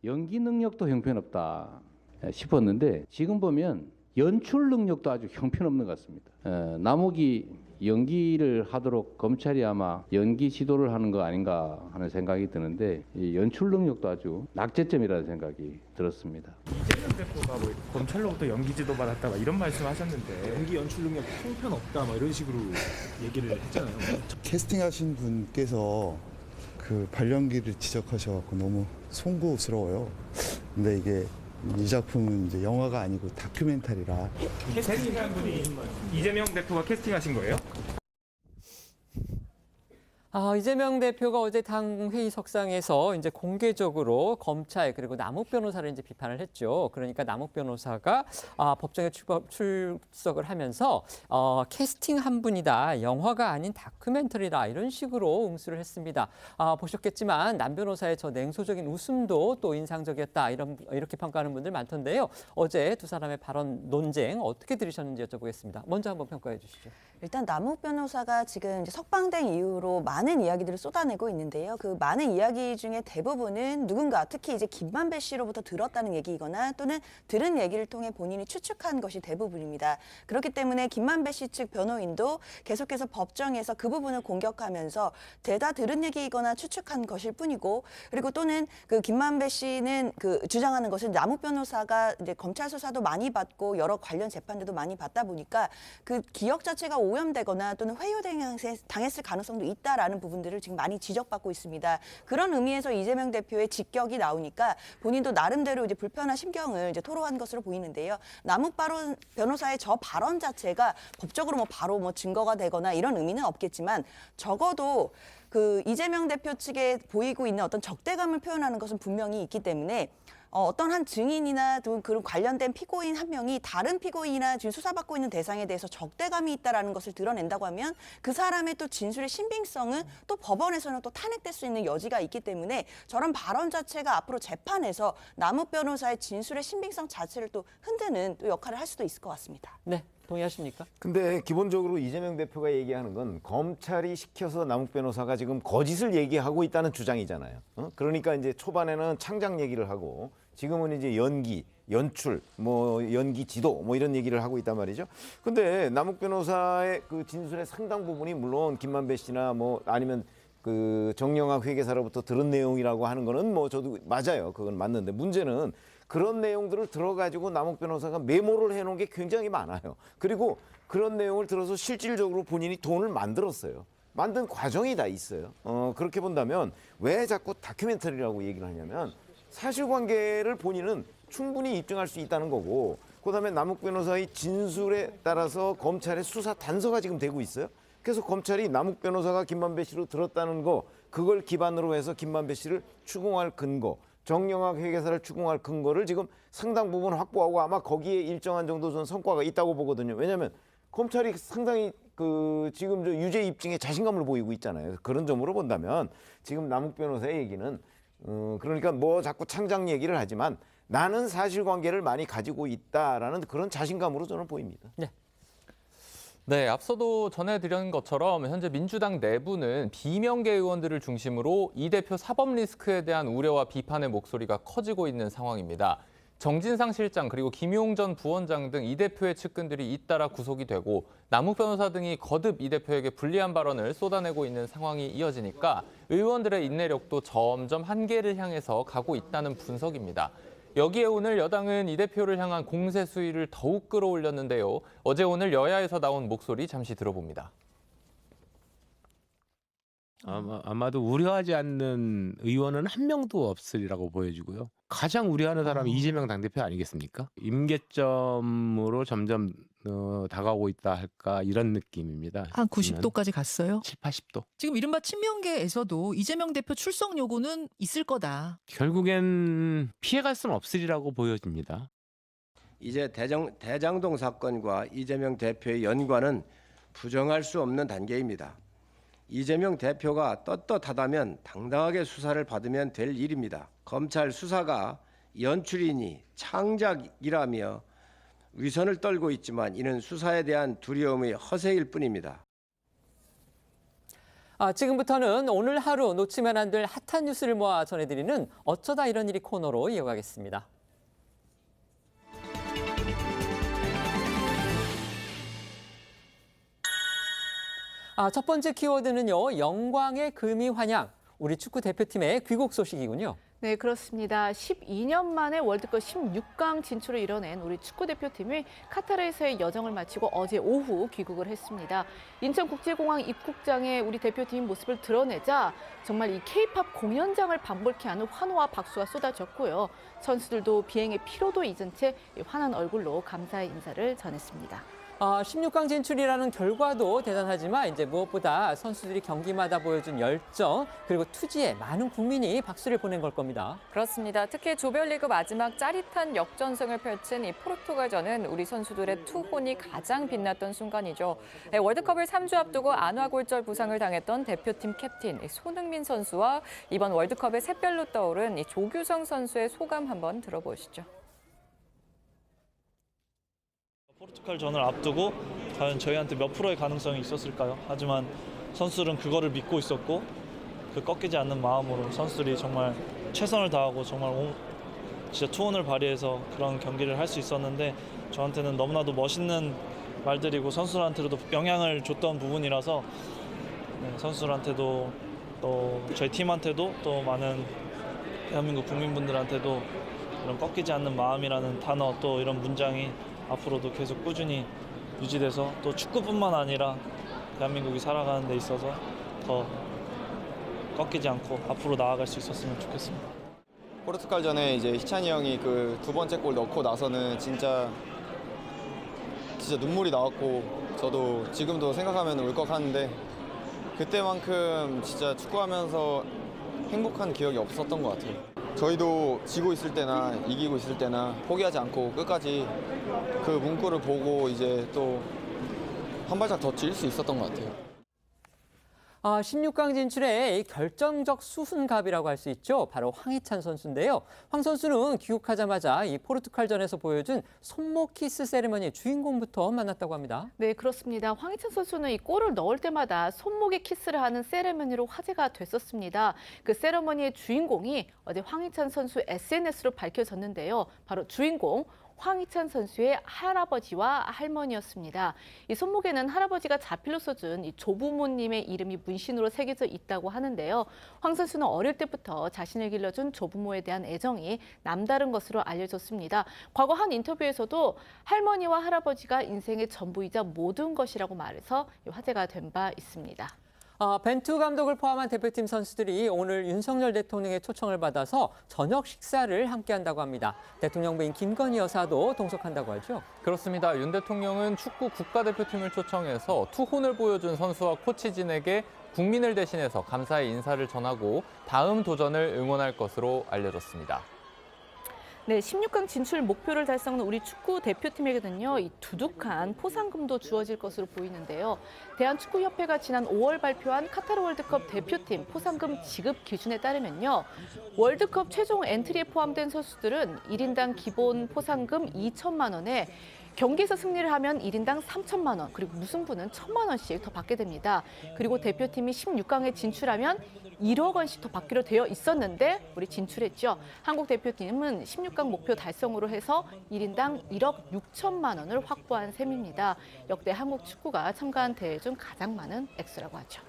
연기 능력도 형편없다 싶었는데 지금 보면 연출 능력도 아주 형편없는 것 같습니다. 남욱이 연기를 하도록 검찰이 아마 연기 지도를 하는 거 아닌가 하는 생각이 드는데 이 연출 능력도 아주 낙제점이라는 생각이 들었습니다. 이재명 대표가 뭐 검찰로부터 연기 지도 받았다 이런 말씀하셨는데 연기 연출 능력 형편없다 이런 식으로 얘기를 했잖아요. 캐스팅하신 분께서 그 발연기를 지적하셔서 너무 송구스러워요. 근데 이게 이 작품은 이제 영화가 아니고 다큐멘터리라. 캐스팅한 분이 이재명 대표가 캐스팅하신 거예요? 이재명 대표가 어제 당 회의석상에서 이제 공개적으로 검찰 그리고 남욱 변호사를 이제 비판을 했죠. 그러니까 남욱 변호사가 법정에 출석을 하면서 캐스팅한 분이다, 영화가 아닌 다큐멘터리다 이런 식으로 응수를 했습니다. 보셨겠지만 남 변호사의 저 냉소적인 웃음도 또 인상적이었다 이렇게 평가하는 분들 많던데요. 어제 두 사람의 발언 논쟁 어떻게 들으셨는지 여쭤보겠습니다. 먼저 한번 평가해 주시죠. 일단 남욱 변호사가 지금 이제 석방된 이후로 많은 이야기들을 쏟아내고 있는데요. 그 많은 이야기 중에 대부분은 누군가 특히 이제 김만배 씨로부터 들었다는 얘기이거나 또는 들은 얘기를 통해 본인이 추측한 것이 대부분입니다. 그렇기 때문에 김만배 씨 측 변호인도 계속해서 법정에서 그 부분을 공격하면서 대다 들은 얘기이거나 추측한 것일 뿐이고 그리고 또는 그 김만배 씨는 그 주장하는 것은 남욱 변호사가 이제 검찰 수사도 많이 받고 여러 관련 재판들도 많이 받다 보니까 그 기억 자체가 오염되거나 또는 회유당했을 가능성도 있다라는 아니냐라는 부분들을 지금 많이 지적받고 있습니다. 그런 의미에서 이재명 대표의 직격이 나오니까 본인도 나름대로 이제 불편한 심경을 이제 토로한 것으로 보이는데요. 남욱 변호사의 저 발언 자체가 법적으로 뭐 바로 뭐 증거가 되거나 이런 의미는 없겠지만 적어도 그 이재명 대표 측에 보이고 있는 어떤 적대감을 표현하는 것은 분명히 있기 때문에 어떤 한 증인이나 그런 관련된 피고인 한 명이 다른 피고인이나 지금 수사받고 있는 대상에 대해서 적대감이 있다라는 것을 드러낸다고 하면 그 사람의 또 진술의 신빙성은 또 법원에서는 또 탄핵될 수 있는 여지가 있기 때문에 저런 발언 자체가 앞으로 재판에서 남욱 변호사의 진술의 신빙성 자체를 또 흔드는 또 역할을 할 수도 있을 것 같습니다. 네, 동의하십니까? 근데 기본적으로 이재명 대표가 얘기하는 건 검찰이 시켜서 남욱 변호사가 지금 거짓을 얘기하고 있다는 주장이잖아요. 그러니까 이제 초반에는 창작 얘기를 하고 지금은 이제 연기, 연출, 뭐 연기 지도 뭐 이런 얘기를 하고 있단 말이죠. 근데 남욱 변호사의 그 진술의 상당 부분이 물론 김만배 씨나 뭐 아니면 그 정영학 회계사로부터 들은 내용이라고 하는 거는 뭐 저도 맞아요. 그건 맞는데 문제는 그런 내용들을 들어가지고 남욱 변호사가 메모를 해놓은 게 굉장히 많아요. 그리고 그런 내용을 들어서 실질적으로 본인이 돈을 만들었어요. 만든 과정이 다 있어요. 그렇게 본다면 왜 자꾸 다큐멘터리라고 얘기를 하냐면 사실관계를 본인은 충분히 입증할 수 있다는 거고 그다음에 남욱 변호사의 진술에 따라서 검찰의 수사 단서가 지금 되고 있어요. 그래서 검찰이 남욱 변호사가 김만배 씨로 들었다는 거 그걸 기반으로 해서 김만배 씨를 추궁할 근거 정영학 회계사를 추궁할 근거를 지금 상당 부분 확보하고 아마 거기에 일정한 정도 전 성과가 있다고 보거든요. 왜냐하면 검찰이 상당히 그 지금 저 유죄 입증에 자신감을 보이고 있잖아요. 그런 점으로 본다면 지금 남욱 변호사의 얘기는 그러니까 뭐 자꾸 창작 얘기를 하지만 나는 사실관계를 많이 가지고 있다라는 그런 자신감으로 저는 보입니다. 네, 앞서도 전해드린 것처럼 현재 민주당 내부는 비명계 의원들을 중심으로 이 대표 사법 리스크에 대한 우려와 비판의 목소리가 커지고 있는 상황입니다. 정진상 실장 그리고 김용 전 부원장 등 이 대표의 측근들이 잇따라 구속이 되고 남욱 변호사 등이 거듭 이 대표에게 불리한 발언을 쏟아내고 있는 상황이 이어지니까 의원들의 인내력도 점점 한계를 향해서 가고 있다는 분석입니다. 여기에 오늘 여당은 이 대표를 향한 공세 수위를 더욱 끌어올렸는데요. 어제 오늘 여야에서 나온 목소리 잠시 들어봅니다. 아마도 우려하지 않는 의원은 한 명도 없으리라고 보여지고요. 가장 우려하는 사람이 이재명 당대표 아니겠습니까? 임계점으로 점점 다가오고 있다 할까 이런 느낌입니다. 한 90도까지 갔어요? 7, 80도. 지금 이른바 친명계에서도 이재명 대표 출석 요구는 있을 거다. 결국엔 피해갈 수는 없으리라고 보여집니다. 이제 대장동 사건과 이재명 대표의 연관은 부정할 수 없는 단계입니다. 이재명 대표가 떳떳하다면 당당하게 수사를 받으면 될 일입니다. 검찰 수사가 연출이니 창작이라며 위선을 떨고 있지만 이는 수사에 대한 두려움의 허세일 뿐입니다. 지금부터는 오늘 하루 놓치면 안 될 핫한 뉴스를 모아 전해드리는 어쩌다 이런 일이 코너로 이어가겠습니다. 첫 번째 키워드는요. 영광의 금이 환영. 우리 축구 대표팀의 귀국 소식이군요. 네, 그렇습니다. 12년 만에 월드컵 16강 진출을 이뤄낸 우리 축구 대표팀이 카타르에서의 여정을 마치고 어제 오후 귀국을 했습니다. 인천국제공항 입국장에 우리 대표팀 모습을 드러내자 정말 이 K-팝 공연장을 방불케 하는 환호와 박수가 쏟아졌고요. 선수들도 비행의 피로도 잊은 채 환한 얼굴로 감사의 인사를 전했습니다. 16강 진출이라는 결과도 대단하지만 이제 무엇보다 선수들이 경기마다 보여준 열정 그리고 투지에 많은 국민이 박수를 보낸 걸 겁니다. 그렇습니다. 특히 조별리그 마지막 짜릿한 역전승을 펼친 이 포르투갈전은 우리 선수들의 투혼이 가장 빛났던 순간이죠. 월드컵을 3주 앞두고 안와골절 부상을 당했던 대표팀 캡틴 손흥민 선수와 이번 월드컵의 샛별로 떠오른 이 조규성 선수의 소감 한번 들어보시죠. 포르투갈전을 앞두고 과연 저희한테 몇 프로의 가능성이 있었을까요? 하지만 선수들은 그거를 믿고 있었고 그 꺾이지 않는 마음으로 선수들이 정말 최선을 다하고 정말 진짜 투혼을 발휘해서 그런 경기를 할 수 있었는데 저한테는 너무나도 멋있는 말들이고 선수들한테도 영향을 줬던 부분이라서 선수들한테도 또 저희 팀한테도 또 많은 대한민국 국민분들한테도 이런 꺾이지 않는 마음이라는 단어 또 이런 문장이 앞으로도 계속 꾸준히 유지돼서 또 축구뿐만 아니라 대한민국이 살아가는 데 있어서 더 꺾이지 않고 앞으로 나아갈 수 있었으면 좋겠습니다. 포르투갈전에 이제 희찬이 형이 그 두 번째 골 넣고 나서는 진짜 눈물이 나왔고 저도 지금도 생각하면 울컥하는데 그때만큼 진짜 축구하면서 행복한 기억이 없었던 것 같아요. 저희도 지고 있을 때나 이기고 있을 때나 포기하지 않고 끝까지 그 문구를 보고 이제 또 한 발짝 더 뛸 수 있었던 것 같아요. 16강 진출의 결정적 수훈갑이라고 할 수 있죠. 바로 황희찬 선수인데요. 황 선수는 귀국하자마자 이 포르투갈전에서 보여준 손목 키스 세리머니의 주인공부터 만났다고 합니다. 네, 그렇습니다. 황희찬 선수는 이 골을 넣을 때마다 손목에 키스를 하는 세레머니로 화제가 됐었습니다. 그 세레머니의 주인공이 어제 황희찬 선수 SNS로 밝혀졌는데요. 바로 주인공 황희찬 선수의 할아버지와 할머니였습니다. 이 손목에는 할아버지가 자필로 써준 이 조부모님의 이름이 문신으로 새겨져 있다고 하는데요. 황 선수는 어릴 때부터 자신을 길러준 조부모에 대한 애정이 남다른 것으로 알려졌습니다. 과거 한 인터뷰에서도 할머니와 할아버지가 인생의 전부이자 모든 것이라고 말해서 화제가 된 바 있습니다. 벤투 감독을 포함한 대표팀 선수들이 오늘 윤석열 대통령의 초청을 받아서 저녁 식사를 함께한다고 합니다. 대통령 부인 김건희 여사도 동석한다고 하죠. 그렇습니다. 윤 대통령은 축구 국가대표팀을 초청해서 투혼을 보여준 선수와 코치진에게 국민을 대신해서 감사의 인사를 전하고 다음 도전을 응원할 것으로 알려졌습니다. 네, 16강 진출 목표를 달성한 우리 축구 대표팀에게는요, 이 두둑한 포상금도 주어질 것으로 보이는데요. 대한축구협회가 지난 5월 발표한 카타르 월드컵 대표팀 포상금 지급 기준에 따르면요, 월드컵 최종 엔트리에 포함된 선수들은 1인당 기본 포상금 2천만 원에 경기에서 승리를 하면 1인당 3천만 원, 그리고 무승부는 1천만 원씩 더 받게 됩니다. 그리고 대표팀이 16강에 진출하면 1억 원씩 더 받기로 되어 있었는데 우리 진출했죠. 한국 대표팀은 16강 목표 달성으로 해서 1인당 1억 6천만 원을 확보한 셈입니다. 역대 한국 축구가 참가한 대회 중 가장 많은 액수라고 하죠.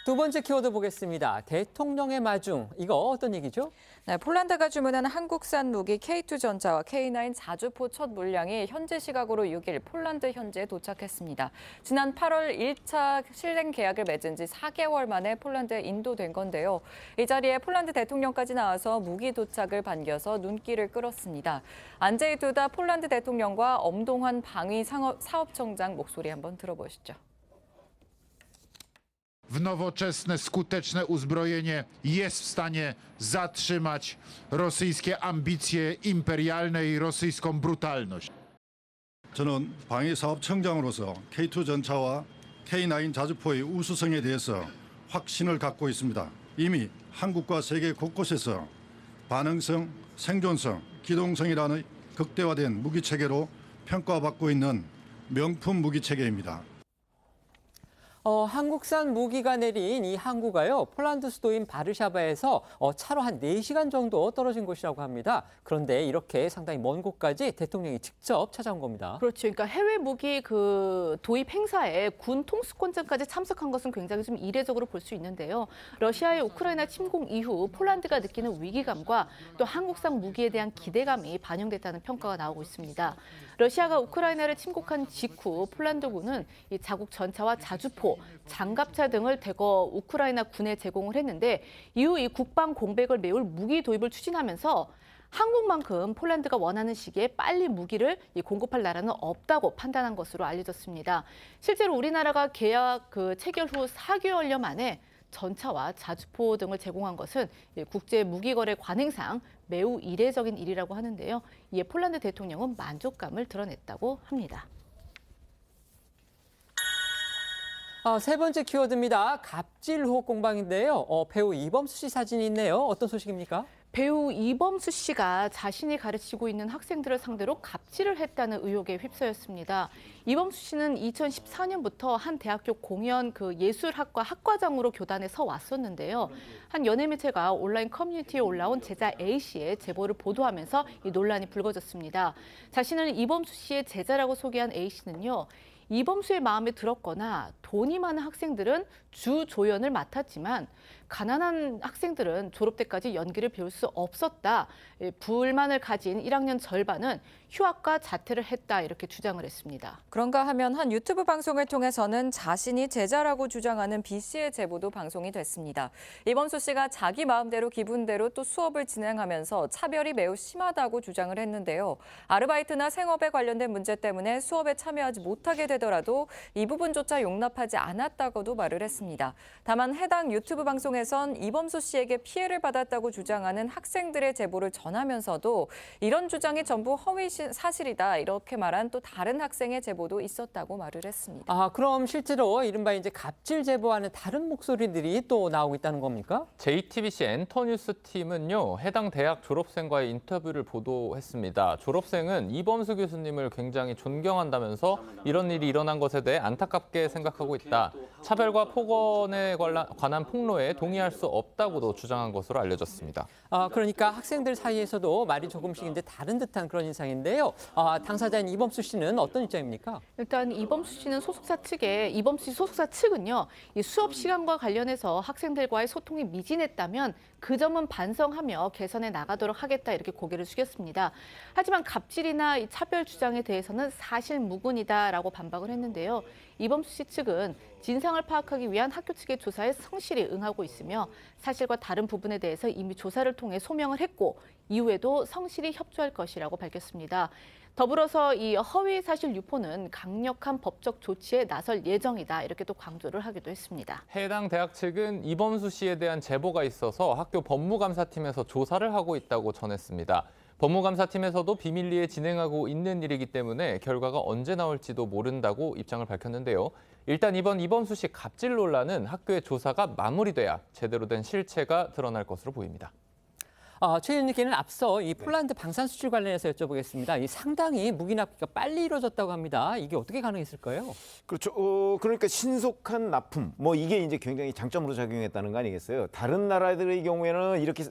두 번째 키워드 보겠습니다. 대통령의 마중. 이거 어떤 얘기죠? 네, 폴란드가 주문한 한국산 무기 K2전차와 K9 자주포 첫 물량이 현지 시각으로 6일 폴란드 현지에 도착했습니다. 지난 8월 1차 실행 계약을 맺은 지 4개월 만에 폴란드에 인도된 건데요. 이 자리에 폴란드 대통령까지 나와서 무기 도착을 반겨서 눈길을 끌었습니다. 안제이 두다 폴란드 대통령과 엄동환 방위 사업청장 목소리 한번 들어보시죠. w nowoczesne, skuteczne uzbrojenie jest w stanie zatrzymać rosyjskie ambicje imperialne i rosyjską brutalność. 저는 방위사업청장으로서 K2 전차와 K9 자주포의 우수성에 대해서 확신을 갖고 있습니다. 이미 한국과 세계 곳곳에서 반응성, 생존성, 기동성이라는 극대화된 무기체계로 평가받고 있는 명품 무기체계입니다. 한국산 무기가 내린 이 항구가요, 폴란드 수도인 바르샤바에서 차로 한 4시간 정도 떨어진 곳이라고 합니다. 그런데 이렇게 상당히 먼 곳까지 대통령이 직접 찾아온 겁니다. 그렇죠. 그러니까 해외 무기 도입 행사에 군 통수권자까지 참석한 것은 굉장히 좀 이례적으로 볼 수 있는데요. 러시아의 우크라이나 침공 이후 폴란드가 느끼는 위기감과 또 한국산 무기에 대한 기대감이 반영됐다는 평가가 나오고 있습니다. 러시아가 우크라이나를 침공한 직후 폴란드군은 이 자국 전차와 자주포, 장갑차 등을 대거 우크라이나 군에 제공을 했는데 이후 이 국방 공백을 메울 무기 도입을 추진하면서 한국만큼 폴란드가 원하는 시기에 빨리 무기를 공급할 나라는 없다고 판단한 것으로 알려졌습니다. 실제로 우리나라가 계약 체결 후 4개월여 만에 전차와 자주포 등을 제공한 것은 국제 무기거래 관행상 매우 이례적인 일이라고 하는데요. 이에 폴란드 대통령은 만족감을 드러냈다고 합니다. 세 번째 키워드입니다. 갑질호 공방인데요. 배우 이범수 씨 사진이 있네요. 어떤 소식입니까? 배우 이범수 씨가 자신이 가르치고 있는 학생들을 상대로 갑질을 했다는 의혹에 휩싸였습니다. 이범수 씨는 2014년부터 한 대학교 공연 예술학과 학과장으로 교단에 서 왔었는데요. 한 연예매체가 온라인 커뮤니티에 올라온 제자 A 씨의 제보를 보도하면서 이 논란이 불거졌습니다. 자신을 이범수 씨의 제자라고 소개한 A 씨는요. 이범수의 마음에 들었거나 돈이 많은 학생들은 주 조연을 맡았지만 가난한 학생들은 졸업 때까지 연기를 배울 수 없었다. 불만을 가진 1학년 절반은 휴학과 자퇴를 했다 이렇게 주장을 했습니다. 그런가 하면 한 유튜브 방송을 통해서는 자신이 제자라고 주장하는 B 씨의 제보도 방송이 됐습니다. 이범수 씨가 자기 마음대로 기분대로 또 수업을 진행하면서 차별이 매우 심하다고 주장을 했는데요. 아르바이트나 생업에 관련된 문제 때문에 수업에 참여하지 못하게 되더라도 이 부분조차 용납하지 않았다고도 말을 했습니다. 다만 해당 유튜브 방송에선 이범수 씨에게 피해를 받았다고 주장하는 학생들의 제보를 전하면서도 이런 주장이 전부 허위 사실이다 이렇게 말한 또 다른 학생의 제보도 있었다고 말을 했습니다. 그럼 실제로 이른바 이제 갑질 제보하는 다른 목소리들이 또 나오고 있다는 겁니까? JTBC 엔터뉴스 팀은요, 해당 대학 졸업생과의 인터뷰를 보도했습니다. 졸업생은 이범수 교수님을 굉장히 존경한다면서 이런 일이 일어난 것에 대해 안타깝게 생각하고 있다. 차별과 폭언에 관한 폭로에 동의할 수 없다고도 주장한 것으로 알려졌습니다. 그러니까 학생들 사이에서도 말이 조금씩 이제 다른 듯한 그런 인상인데요. 당사자인 이범수 씨는 어떤 입장입니까? 일단 이범수 씨는 이범수 씨 소속사 측은요, 이 수업 시간과 관련해서 학생들과의 소통이 미진했다면 그 점은 반성하며 개선해 나가도록 하겠다 이렇게 고개를 숙였습니다. 하지만 갑질이나 이 차별 주장에 대해서는 사실 무근이다라고 반박을 했는데요. 이범수 씨 측은 진상을 파악하기 위한 학교 측의 조사에 성실히 응하고 있으며 사실과 다른 부분에 대해서 이미 조사를 통해 소명을 했고 이후에도 성실히 협조할 것이라고 밝혔습니다. 더불어서 이 허위 사실 유포는 강력한 법적 조치에 나설 예정이다 이렇게 또 강조를 하기도 했습니다. 해당 대학 측은 이범수 씨에 대한 제보가 있어서 학교 법무감사팀에서 조사를 하고 있다고 전했습니다. 법무감사팀에서도 비밀리에 진행하고 있는 일이기 때문에 결과가 언제 나올지도 모른다고 입장을 밝혔는데요. 일단 이번 이범수 씨 갑질 논란은 학교의 조사가 마무리돼야 제대로 된 실체가 드러날 것으로 보입니다. 최 의원님께는 앞서 이 폴란드 방산 수출 관련해서 여쭤보겠습니다. 이 상당히 무기납기가 빨리 이루어졌다고 합니다. 이게 어떻게 가능했을까요? 그렇죠. 그러니까 신속한 납품, 이게 이제 굉장히 장점으로 작용했다는 거 아니겠어요? 다른 나라들의 경우에는 이렇게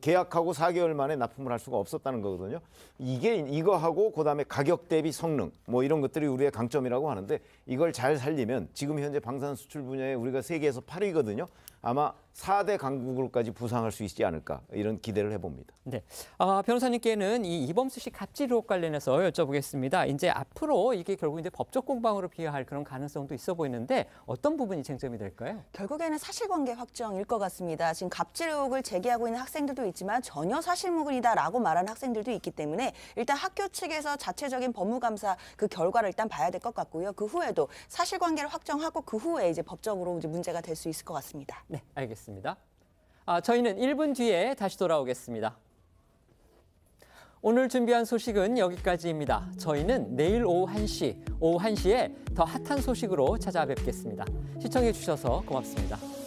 계약하고 4개월 만에 납품을 할 수가 없었다는 거거든요. 이거하고 그다음에 가격 대비 성능 이런 것들이 우리의 강점이라고 하는데 이걸 잘 살리면 지금 현재 방산 수출 분야에 우리가 세계에서 8위거든요. 아마 4대 강국으로까지 부상할 수 있지 않을까 이런 기대를 해봅니다. 네, 변호사님께는 이 이범수 씨 갑질 의혹 관련해서 여쭤보겠습니다. 이제 앞으로 이게 결국 이제 법적 공방으로 비화할 그런 가능성도 있어 보이는데 어떤 부분이 쟁점이 될까요? 결국에는 사실관계 확정일 것 같습니다. 지금 갑질 의혹을 제기하고 있는 학생들도 있지만 전혀 사실무근이다라고 말하는 학생들도 있기 때문에 일단 학교 측에서 자체적인 법무감사 그 결과를 일단 봐야 될 것 같고요. 그 후에도 사실관계를 확정하고 그 후에 이제 법적으로 이제 문제가 될 수 있을 것 같습니다. 네, 알겠습니다. 저희는 1분 뒤에 다시 돌아오겠습니다. 오늘 준비한 소식은 여기까지입니다. 저희는 내일 오후 1시에 더 핫한 소식으로 찾아뵙겠습니다. 시청해 주셔서 고맙습니다.